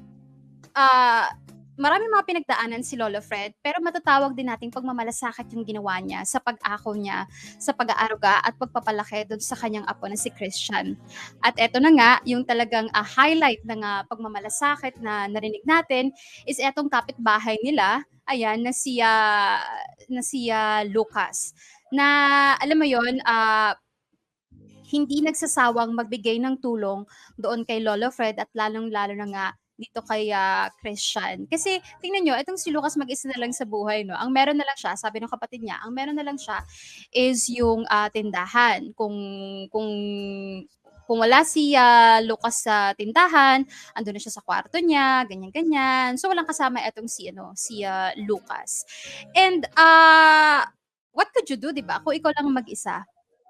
maraming mga pinagdaanan si Lolo Fred, pero matatawag din nating pagmamalasakit yung ginawa niya sa pag-ako niya, sa pag-aaruga at pagpapalaki doon sa kanyang apo na si Christian. At eto na nga, yung talagang highlight ng pagmamalasakit na narinig natin is etong kapitbahay nila, ayan, na si Lucas. Na alam mo yon, hindi nagsasawang magbigay ng tulong doon kay Lolo Fred at lalong-lalo na nga dito kay Christian. Kasi tingnan nyo, itong si Lucas mag-isa na lang sa buhay, no? Ang meron na lang siya, sabi ng kapatid niya, ang meron na lang siya is yung tindahan. Kung wala si Lucas sa tindahan, andun na siya sa kwarto niya, ganyan-ganyan. So walang kasama itong si Lucas. And what could you do, 'di ba? Kung ikaw lang mag-isa,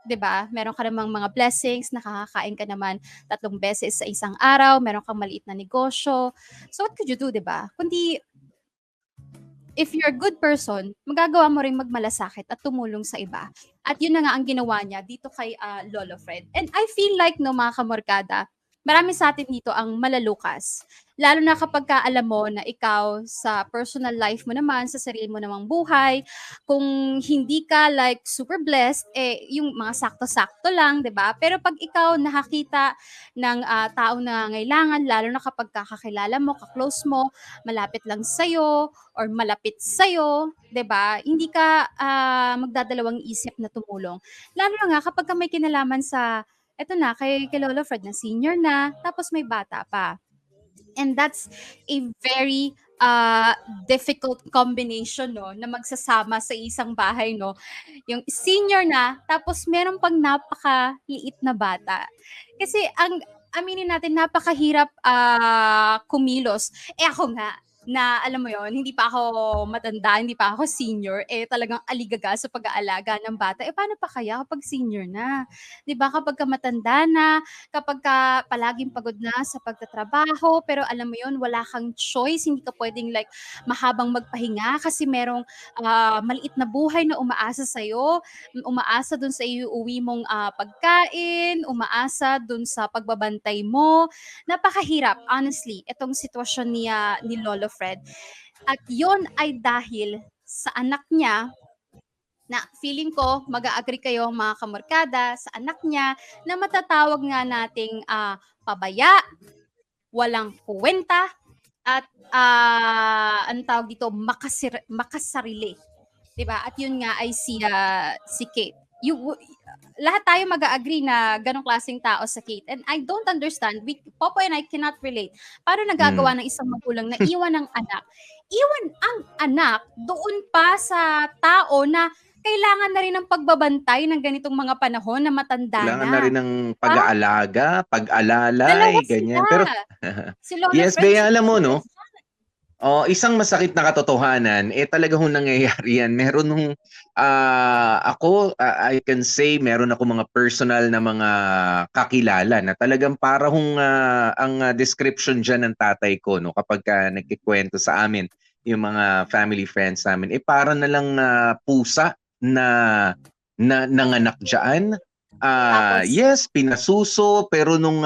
'di ba? Meron ka namang mga blessings, nakakakain ka naman 3 beses sa isang araw, meron kang maliit na negosyo. So what could you do, 'di ba? Kundi if you're a good person, magagawa mo ring magmalasakit at tumulong sa iba. At yun na nga ang ginawa niya dito kay Lolo Fred. And I feel like, no, mga kamorkada, marami sa atin dito ang malalukas. Lalo na kapag alam mo na ikaw sa personal life mo naman, sa sarili mo namang buhay, kung hindi ka like super blessed, yung mga sakto-sakto lang, 'di ba? Pero pag ikaw nakakita ng tao na ngailangan, lalo na kapag kakakilala mo, ka-close mo, malapit lang sa'yo, or malapit sa'yo, 'di ba? Hindi ka magdadalawang isip na tumulong. Lalo na nga kapag may kinalaman sa eto na, kay Lolo Fred na senior na, tapos may bata pa. And that's a very difficult combination, no, na magsasama sa isang bahay, no. Yung senior na, tapos meron pang napakaliit na bata. Kasi aminin natin, napakahirap kumilos. Ako nga, na alam mo yon, hindi pa ako matanda, hindi pa ako senior, talagang aligaga sa pag-aalaga ng bata. Paano pa kaya kapag senior na? 'Di ba, kapag ka matanda na, kapag ka palaging pagod na sa pagtatrabaho, pero alam mo yon, wala kang choice, hindi ka pwedeng like mahabang magpahinga kasi merong maliit na buhay na umaasa sa'yo, umaasa dun sa iuwi mong pagkain, umaasa dun sa pagbabantay mo. Napakahirap, honestly, itong sitwasyon ni Lolo Fred. At yon ay dahil sa anak niya, na feeling ko mag-a-agree kayo mga kamorkada, sa anak niya na matatawag nga nating pabaya, walang kuwenta, at ang tawag dito, makasarili. 'Di ba? At yun nga ay si Kate. Lahat tayo mag-a-agree na ganong klaseng tao sa Kate. And I don't understand. Popo and I cannot relate. Paano nagagawa ng isang magulang na iwan ang anak? Iwan ang anak doon pa sa tao na kailangan na rin ng pagbabantay ng ganitong mga panahon na matanda Kailangan na. na rin ng pag-aalaga, pag-alalay, Dalawa ganyan. sila. Pero Si Lolo yes, Fred, Bea, alam mo, si no? Isang masakit na katotohanan, talaga hong nangyayari yan. Meron nung, ako, I can say, meron ako mga personal na mga kakilala na talagang para hong ang description dyan ng tatay ko, no, kapag nagkikwento sa amin, yung mga family friends namin, para na lang pusa na nanganak dyan. Yes, pinasuso, pero nung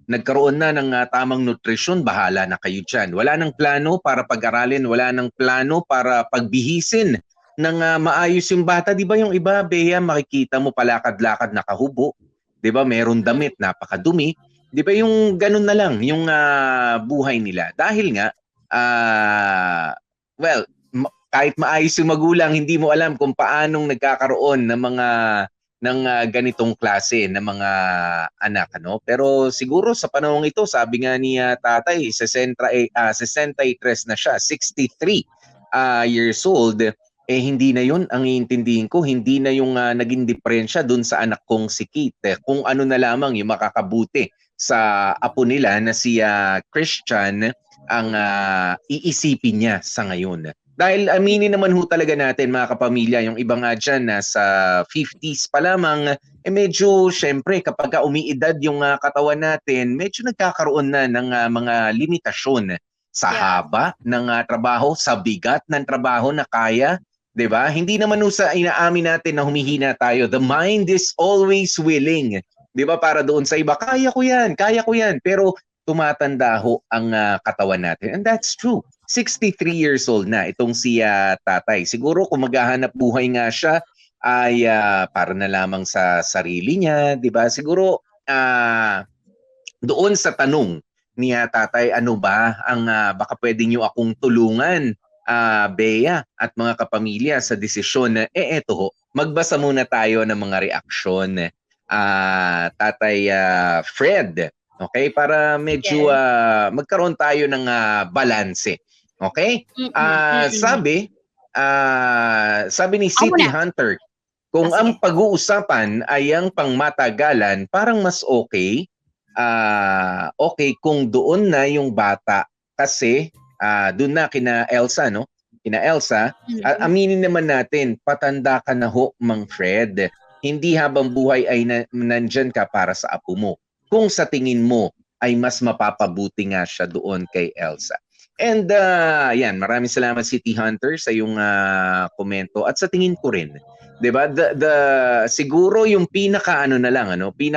nagkaroon na ng tamang nutrisyon, bahala na kayo dyan. Wala nang plano para pag-aralin, wala nang plano para pagbihisin ng maayos yung bata. Di ba yung iba, Bea, makikita mo palakad-lakad nakahubo. Di ba? Meron damit, napakadumi. Di ba yung ganun na lang, yung buhay nila. Dahil nga, well, kahit maayos yung magulang, hindi mo alam kung paanong nagkakaroon ng mga ganitong klase ng mga anak, ano? Pero siguro sa panahong ito, sabi nga ni tatay, 63 na siya, 63 years old, hindi na yun ang iintindihin ko, hindi na yung naging diferensya dun sa anak kong si Kate. Kung ano na lamang yung makakabuti sa apo nila na si Christian ang iisipin niya sa ngayon. Dahil aminin naman ho talaga natin mga kapamilya, yung ibang dyan nasa 50s pa lamang, medyo syempre kapag umiidad yung katawan natin, medyo nagkakaroon na ng mga limitasyon sa haba ng trabaho, sa bigat ng trabaho na kaya. 'Di ba? Hindi naman sa inaamin natin na humihina tayo. The mind is always willing. 'Di ba? Para doon sa iba, kaya ko 'yan. Pero tumatanda ho ang katawan natin. And that's true. 63 years old na itong si tatay. Siguro kung maghahanap buhay nga siya ay para na lamang sa sarili niya, 'di ba? Siguro doon sa tanong ni tatay, ano ba ang baka pwede niyo akong tulungan, Bea at mga kapamilya sa desisyon na eto ho. Magbasa muna tayo ng mga reaksyon, Tatay Fred. Okay? Para medyo magkaroon tayo ng balanse. Okay? Sabi ni City Hunter, kung ang pag-uusapan ay ang pangmatagalan, parang mas okay kung doon na yung bata kasi doon na kina Elsa, no? Kina Elsa, aminin naman natin, patanda ka na ho, Mang Fred. Hindi habang buhay ay nandyan ka para sa apo mo. Kung sa tingin mo ay mas mapapabuti nga siya doon kay Elsa. And yan, maraming salamat City Hunter sa yung komento at sa tingin ko rin, 'di ba? Siguro yung pinaka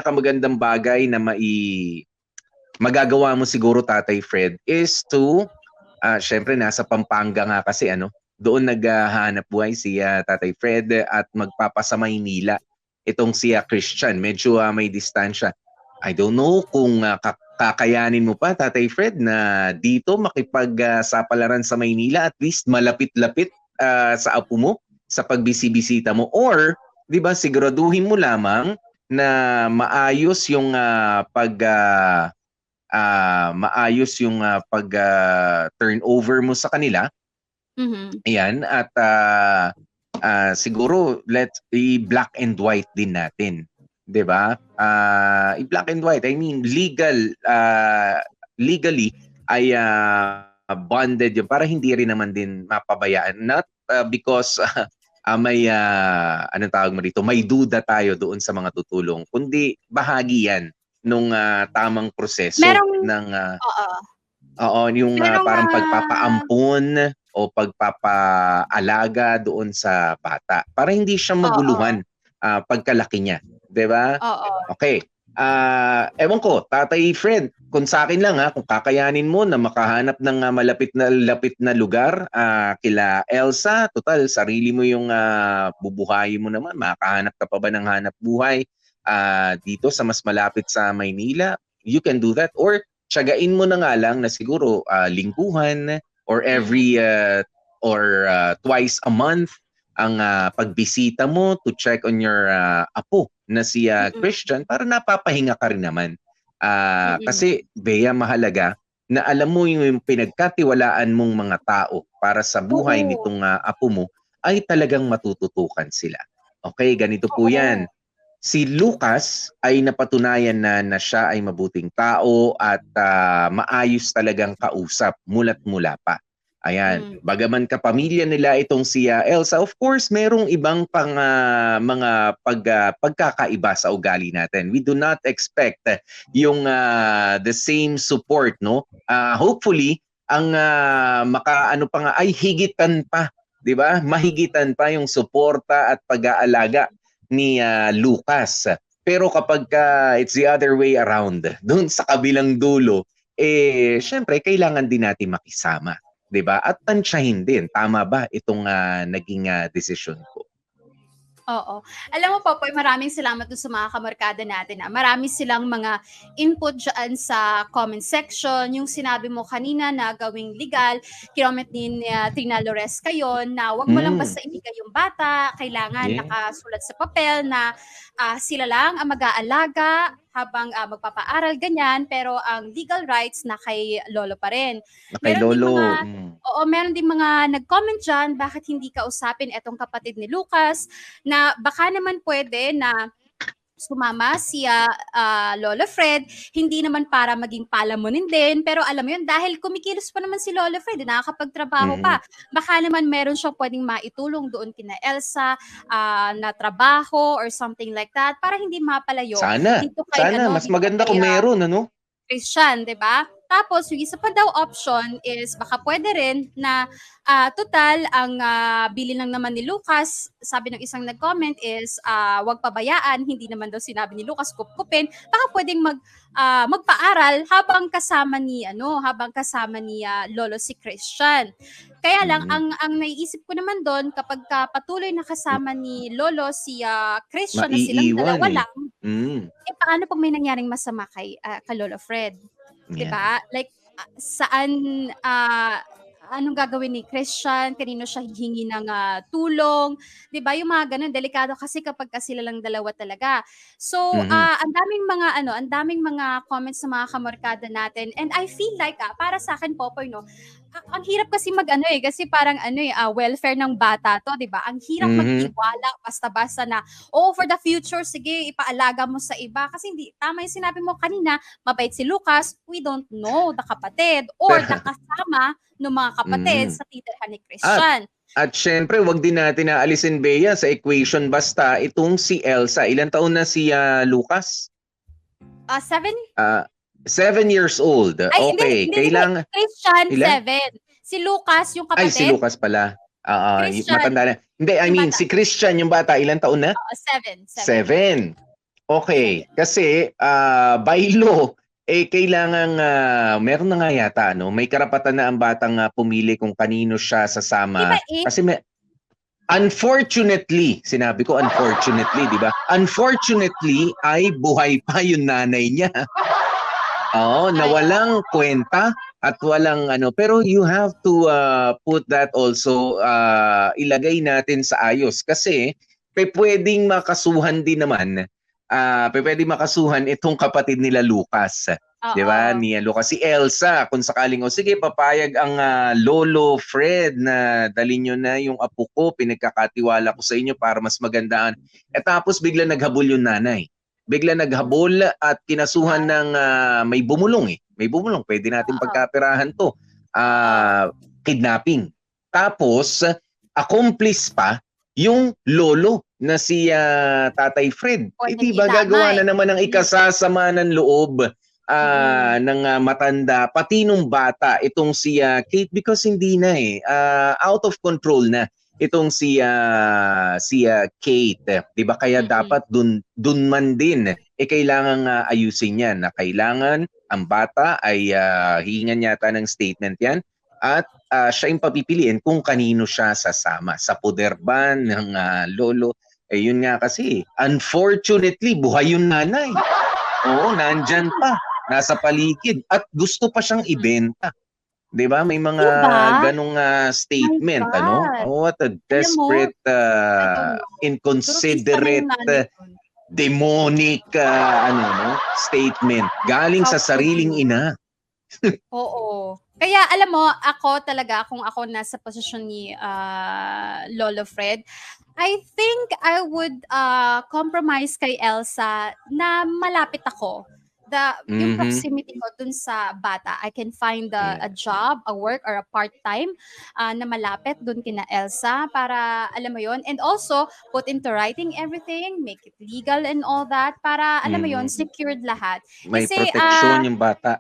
magandang bagay na magagawa mo siguro Tatay Fred is to syempre nasa Pampanga nga kasi doon naghahanap buhay si Tatay Fred at magpapasa Maynila itong si Christian. Medyo may distansya. I don't know kung kakayanin mo pa, Tatay Fred, na dito makipagsapalaran sa Maynila, at least malapit-lapit sa apo mo, sa pagbisibisita mo. Or, di ba, siguraduhin mo lamang na maayos yung turnover mo sa kanila. Ayan, at siguro let's i-black and white din natin. 'Di ba? I-black and white. I mean legally ay bonded yun para hindi rin naman din mapabayaan. Not because may tawag mo dito, may duda tayo doon sa mga tutulong, kundi bahagi yan nung tamang proseso ng yung parang pagpapaampon o pagpapaalaga doon sa bata para hindi siya maguluhan pagkalaki niya. 'Di ba? Okay. Ewan ko, Tatay Fred, kung sa akin lang kung kakayanin mo na makahanap ng malapit na lugar kila Elsa, total sarili mo yung bubuhayin mo naman, makahanap ka pa ba ng hanap buhay dito sa mas malapit sa Maynila? You can do that, or tiyagain mo na nga lang na siguro lingguhan or every twice a month ang pagbisita mo to check on your apo na si Christian para napapahinga ka rin naman. Kasi, Bea, mahalaga na alam mo yung pinagkatiwalaan mong mga tao para sa buhay nitong apo mo ay talagang matututukan sila. Okay, ganito po yan. Si Lucas ay napatunayan na siya ay mabuting tao at maayos talagang kausap mula't mula pa. Ayan, bagaman kapamilya nila itong si Elsa, of course, merong ibang mga pagkakaiba sa ugali natin. We do not expect yung the same support, no? Hopefully, ang ay higitan pa, 'di ba? Mahigitan pa yung suporta at pag-aalaga ni Lucas. Pero kapag it's the other way around, doon sa kabilang dulo, syempre kailangan din natin makisama. 'di ba? At tansyahin din, tama ba itong naging desisyon ko? Oo. Alam mo Popoy, maraming salamat dun sa mga kamarkada natin. Marami silang mga input dyan sa comment section. Yung sinabi mo kanina na gawing legal, kinoment ni Trina Lores kayo na wag mo lang Hmm, basta ibigay yung bata. Kailangan yeah. nakasulat sa papel na sila lang ang mag-aalaga habang magpapaaral, ganyan. Pero ang legal rights na kay Lolo pa rin. Na kay Meron din Lolo. mga Oo, meron din mga nag-comment dyan, bakit hindi kausapin etong kapatid ni Lucas na baka naman pwede na sumama si Lolo Fred, hindi naman para maging palamunin din, pero alam mo yun, dahil kumikilos pa naman si Lolo Fred, nakakapagtrabaho Mm. pa, baka naman meron siyang pwedeng maitulong doon kina Elsa na trabaho or something like that, para hindi mapalayo Sana, dito kay, mas dito maganda kay kung meron, ano? Christian, 'di ba? Tapos yung isa pa daw option is baka pwede rin na total ang bilin lang naman ni Lucas, sabi ng isang nag-comment is wag pabayaan, hindi naman daw sinabi ni Lucas kupkupin, baka pwedeng magpaaral habang kasama ni Lolo si Christian. Kaya lang Mm. ang naiisip ko naman doon kapag patuloy na kasama ni Lolo si Christian na silang dalawa Maiiwan, eh. lang, Mm. paano pag may nangyaring masama kay Lolo Fred? 'Di Yeah. ba? Like, saan, anong gagawin ni Christian? Kanino siya hihingi ng tulong? 'Di ba? Yung mga gano'n, delikado kasi kapagka sila lang dalawa talaga. So, Mhm. ang daming mga comments sa mga kamarkada natin and I feel like, para sa'kin Popoy 'no, ang hirap kasi kasi parang welfare ng bata 'to, 'di ba? Ang hirap Mhm. mag-tiwala basta-basta na, "Oh, for the future, sige ipaalaga mo sa iba." Kasi hindi tama yung sinabi mo kanina, mabait si Lucas, we don't know the kapatid or the kasama nung mga kapatid Mm. sa titirahan ni At Christian. at siyempre 'wag din natin aalisin, Bea, sa equation basta itong si Elsa. Ilang taon na si Lucas? 7? 7 years old. Ay hindi, Okay, hindi, hindi. kailangan Christian, ilan? 7. Si Lucas yung Ay, si kapatid, Lucas pala. Oo, Christian matanda na. Hindi, I yung mean bata. si Christian yung bata, ilang taon na? Oo, 7, 7. 7. Okay, 7. kasi by law, kailangang meron na nga yata, no? May karapatan na ang batang pumili kung kanino siya 'Di sasama. ba 8? Kasi unfortunately, sinabi ko unfortunately, di ba? Unfortunately, ay buhay pa yung nanay niya. Oo, na Ay, walang kwenta at walang ano. Pero you have to put that also, ilagay natin sa ayos. Kasi pwedeng makasuhan din naman, pwedeng makasuhan itong kapatid nila Lucas. Di ba? oo. Ni Lucas, si Elsa, kung sakaling, sige, papayag ang Lolo Fred na dalhin nyo na yung apo ko, pinagkakatiwala ko sa inyo para mas magandaan. Tapos bigla naghabol yung nanay. Bigla naghabol at kinasuhan ng may bumulong, eh. May bumulong, pwede natin Oo. pagkapirahan to. Oo. Kidnapping. Tapos, accomplice pa yung lolo na si Tatay Fred. Pwedeng Di ba gagawa na idamay. naman ng ikasasama ng loob ng matanda, pati nung bata, itong si Kate, because hindi na out of control na itong si Kate, 'di ba? Kaya dapat dun man din kailangang ayusin 'yan, na kailangan ang bata ay hihingan yata ng statement 'yan at siya yung papipiliin kung kanino siya sasama, sa poder ba ng lolo. Yun nga kasi, unfortunately, buhay yung nanay. Oo, nandyan pa, nasa paligid at gusto pa siyang ibenta. 'Di ba? May mga 'Di ba? ganong statement, My ano? God. Oh, what a Alam mo, desperate, I don't know. Turutista na inconsiderate, yung nanay ko. demonic, no, statement galing sa How could sariling you? ina. Oo. Kaya alam mo, ako talaga, kung ako nasa posisyon ni Lolo Fred, I think I would compromise kay Elsa na malapit ako. Yung Mhm. proximity ko dun sa bata, I can find a Yeah. job, a work, or a part-time na malapit dun kina Elsa para, alam mo yon, and also put into writing everything, make it legal and all that para, alam mo yon, Mhm. secured lahat. May Kasi proteksyon yung bata.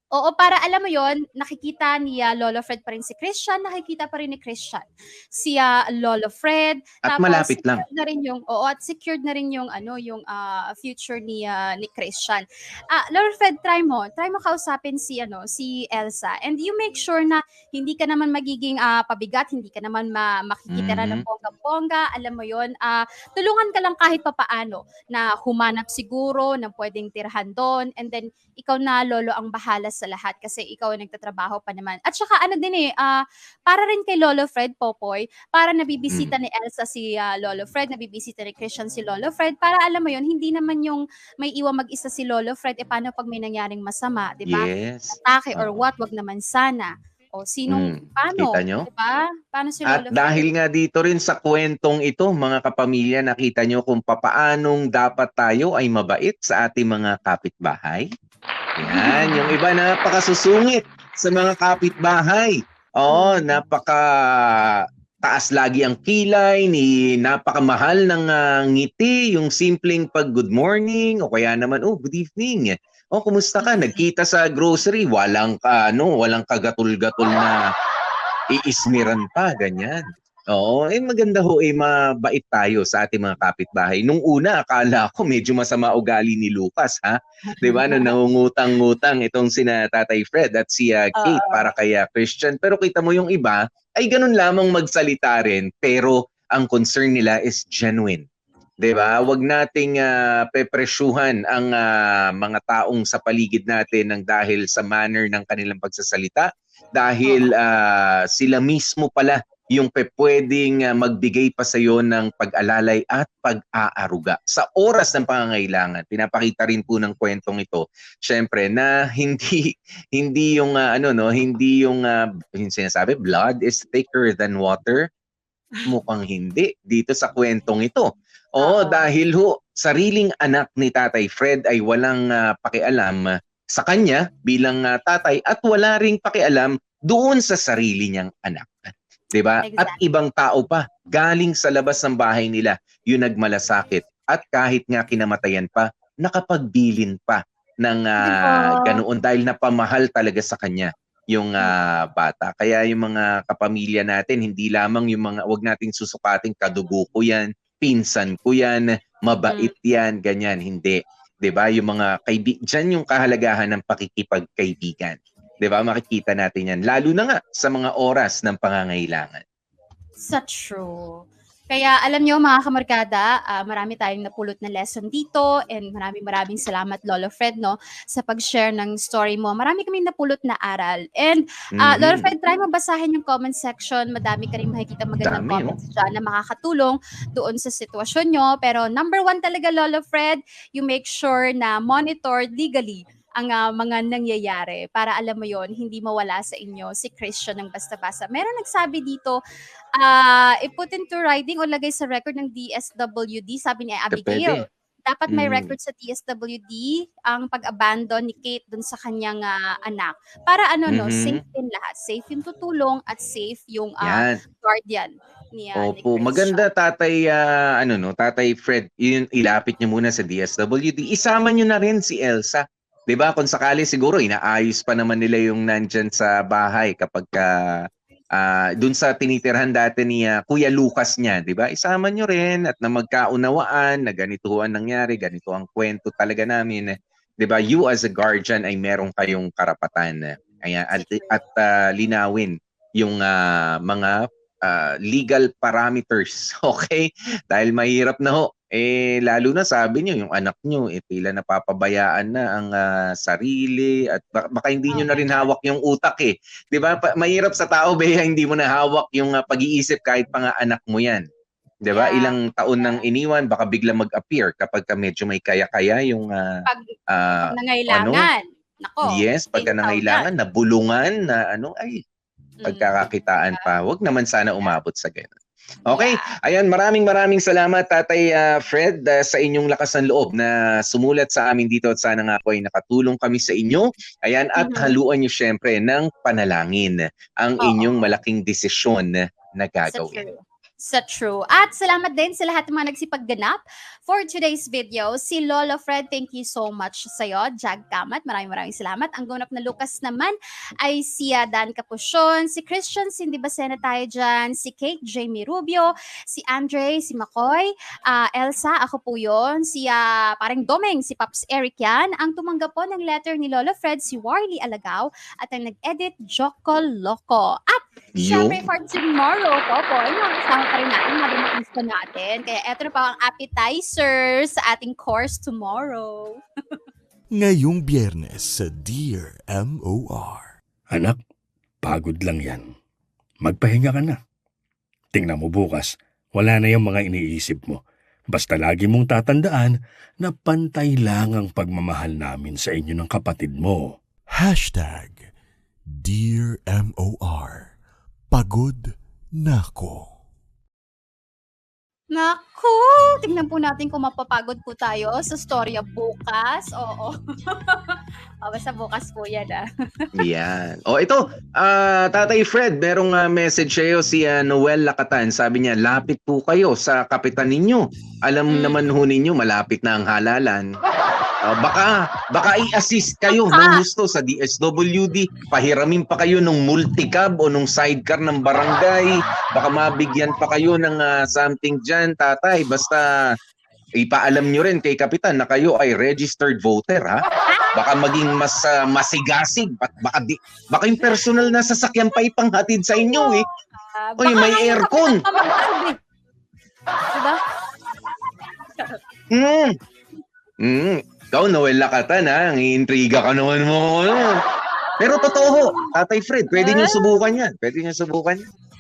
Oo, para alam mo yon, nakikita ni Lolo Fred pa rin si Christian, nakikita pa rin ni Christian si Lolo Fred, At tapos malapit lang. secured na rin yung, oo, at secured na rin yung ano, yung future ni Christian. Lolo Fred, try mo kausapin si Elsa, and you make sure na hindi ka naman magiging pabigat, hindi ka naman makikitira ng Mhm. bongga-bongga, alam mo yon. Tulungan ka lang kahit papaano na humanap siguro ng pwedeng tirhan doon, and then ikaw na lolo ang bahala sa lahat kasi ikaw ang nagtatrabaho pa naman. At saka ano din para rin kay Lolo Fred, Popoy, para nabibisita Mm. ni Elsa si Lolo Fred, nabibisita ni Christian si Lolo Fred, para alam mo yon, hindi naman yung may iwan mag-isa si Lolo Fred, paano pag may nangyaring masama, 'di ba? Yes. Atake or Oo. what, wag naman sana. O Kita paano, nyo? 'di ba? Paano si At Lolo Fred? dahil nga dito rin sa kwentong ito, mga kapamilya, nakita nyo kung papaanong dapat tayo ay mabait sa ating mga kapitbahay. Yan, yung iba napakasusungit sa mga kapitbahay. Oo, napaka taas lagi ang kilay, napakamahal ng ngiti, yung simpleng pag good morning o kaya naman good evening. Oh, kumusta ka? Nagkita sa grocery, walang kagatul-gatul na iismiran pa, ganyan. Oo, maganda ho, mabait tayo sa ating mga kapitbahay. Nung una, akala ko medyo masama ugali ni Lucas, ha? 'Di ba? Nung nangungutang-ngutang itong sina Tatay Fred at si Kate para kay Christian. Pero kita mo yung iba, ay ganun lamang magsalita rin, pero ang concern nila is genuine. 'Di ba? Huwag nating pepresyuhan ang mga taong sa paligid natin ng dahil sa manner ng kanilang pagsasalita, dahil sila mismo pala yung pwedeng magbigay pa sa iyo ng pag-alalay at pag-aaruga sa oras ng pangangailangan. Pinapakita rin po ng kwentong ito, syempre, na hindi yung hindi yung sinasabi blood is thicker than water. Mukhang hindi dito sa kwentong ito. Oo, dahil sariling anak ni Tatay Fred ay walang pakialam sa kanya bilang tatay, at wala ring pakialam doon sa sarili niyang anak. 'Di ba? At Exactly. ibang tao pa galing sa labas ng bahay nila yung nagmalasakit, at kahit nga kinamatayan pa, nakapagbilin pa ng 'Di ba? ganoon dahil napamahal talaga sa kanya yung bata. Kaya yung mga kapamilya natin, hindi lamang yung mga, wag nating susukating kadugo ko yan, pinsan ko yan, mabait yan, ganyan. Hindi. 'Di ba? Yung mga diyan yung kahalagahan ng pakikipagkaibigan. 'Di ba? Makikita natin yan. Lalo na nga sa mga oras ng pangangailangan. Sa true. Kaya alam nyo mga kamarkada, marami tayong napulot na lesson dito, and maraming salamat Lolo Fred sa pag-share ng story mo. Marami kaming napulot na aral. And Lolo Fred, try mo basahin yung comment section. Madami ka rin makikita magandang Dami, comments dyan na makakatulong doon sa sitwasyon nyo. Pero number 1 talaga Lolo Fred, you make sure na monitored legally ang mga nangyayari para alam mo yon, hindi mawala sa inyo si Christian ng basta-basta. Meron nagsabi dito, i-put into writing o lagay sa record ng DSWD, sabi ni Abigail. Pwede. Dapat may record sa DSWD ang pag-abandon ni Kate dun sa kanyang anak. Para safe din lahat. Safe yung tutulong at safe yung Yan. guardian ni Opo, Christian. maganda Tatay Tatay Fred, yun, ilapit niyo muna sa DSWD. Isama niyo na rin si Elsa. 'Di ba? Kung sakali siguro inaayos pa naman nila yung nandyan sa bahay kapag dun sa tinitirhan dati ni Kuya Lucas niya, 'di ba? Isama niyo rin at na magkaunawaan na ganito ang nangyari, ganito ang kwento talaga namin. 'Di ba? You as a guardian ay meron kayong karapatan. Kaya at linawin yung mga legal parameters, okay? Dahil mahirap na ho. Lalo na sabi niyo, yung anak niyo, tila napapabayaan na ang sarili, at baka hindi niyo na rin hawak yung utak eh. 'Di ba? Mahirap sa tao, Bea, hindi mo na hawak yung pag-iisip kahit pa nga anak mo yan. 'Di ba? Yeah. Ilang taon nang iniwan, baka bigla mag-appear kapag medyo may kaya-kaya yung Pag nangailangan. Nako. yes, pagka nangailangan, nabulungan na pagkakakitaan pa. Huwag naman sana umabot sa ganun. Okay, ayan, maraming salamat Tatay Fred sa inyong lakas ng loob na sumulat sa amin dito, at sana nga po ay nakatulong kami sa inyo. Ayan, at haluan niyo syempre ng panalangin ang inyong malaking desisyon na gagawin. Sa true. At salamat din sa lahat ng mga nagsipagganap for today's video. Si Lolo Fred, thank you so much sa'yo. Jag Kamat, maraming salamat. Ang gunap na Lucas naman ay si Dan Capuchon, si Christian Cindy Bacena tayo dyan, si Kate Jamie Rubio, si Andre, si McCoy, Elsa, ako po yun, si parang Domeng, si Pops Eric yan. Ang tumanggap po ng letter ni Lolo Fred, si Warley Alagaw, at ang nag-edit, Joko Loco. At syempre for tomorrow po, kasama pa rin natin, mabimatiis pa natin. Kaya eto na pa ang appetizer sa ating course tomorrow. Ngayong Biyernes sa Dear MOR. Anak, pagod lang yan. Magpahinga ka na. Tingnan mo bukas, wala na yung mga iniisip mo. Basta lagi mong tatandaan na pantay lang ang pagmamahal namin sa inyo ng kapatid mo. Hashtag Dear MOR. Pagod na ko. Naku! Tingnan po natin kung mapapagod po tayo sa storya bukas. Oo. Basta bukas po yan Yan. Ito, Tatay Fred, merong message sa'yo si Noel Lakatan. Sabi niya, lapit po kayo sa kapitan ninyo. Alam naman ho ninyo, malapit na ang halalan. Baka i-assist kayo ng gusto sa DSWD. Pahiramin pa kayo ng multicab o nung sidecar ng barangay. Baka mabigyan pa kayo ng something dyan, tatay. Basta ipaalam nyo rin kay kapitan na kayo ay registered voter, ha? Baka maging mas masigasig. Baka yung personal na sasakyan pa ipanghatid sa inyo, eh. Oy, may aircon. Diba? Ikaw, Noel Lakatan, ha? Ang iintriga ka naman mo. Pero totoo, Tatay Fred, pwede niyo subukan yan.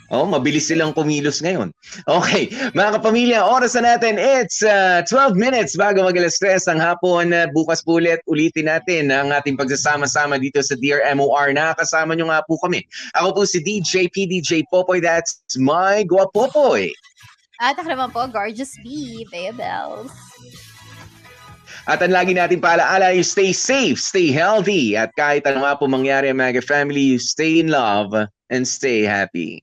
Mabilis silang kumilos ngayon. Okay, mga kapamilya, oras na natin. It's 12 minutes bago mag-alas-3 ng hapon. Bukas po ulitin natin ang ating pagsasama-sama dito sa Dear MOR. Nakakasama nyo nga po kami. Ako po si DJ PDJ Popoy. That's my Guapopoy. At ako naman po, Gorgeous B, Bea Bells. At ang lagi natin paalaala, you stay safe, stay healthy. At kahit ano nga po mangyari, mga family, you stay in love and stay happy.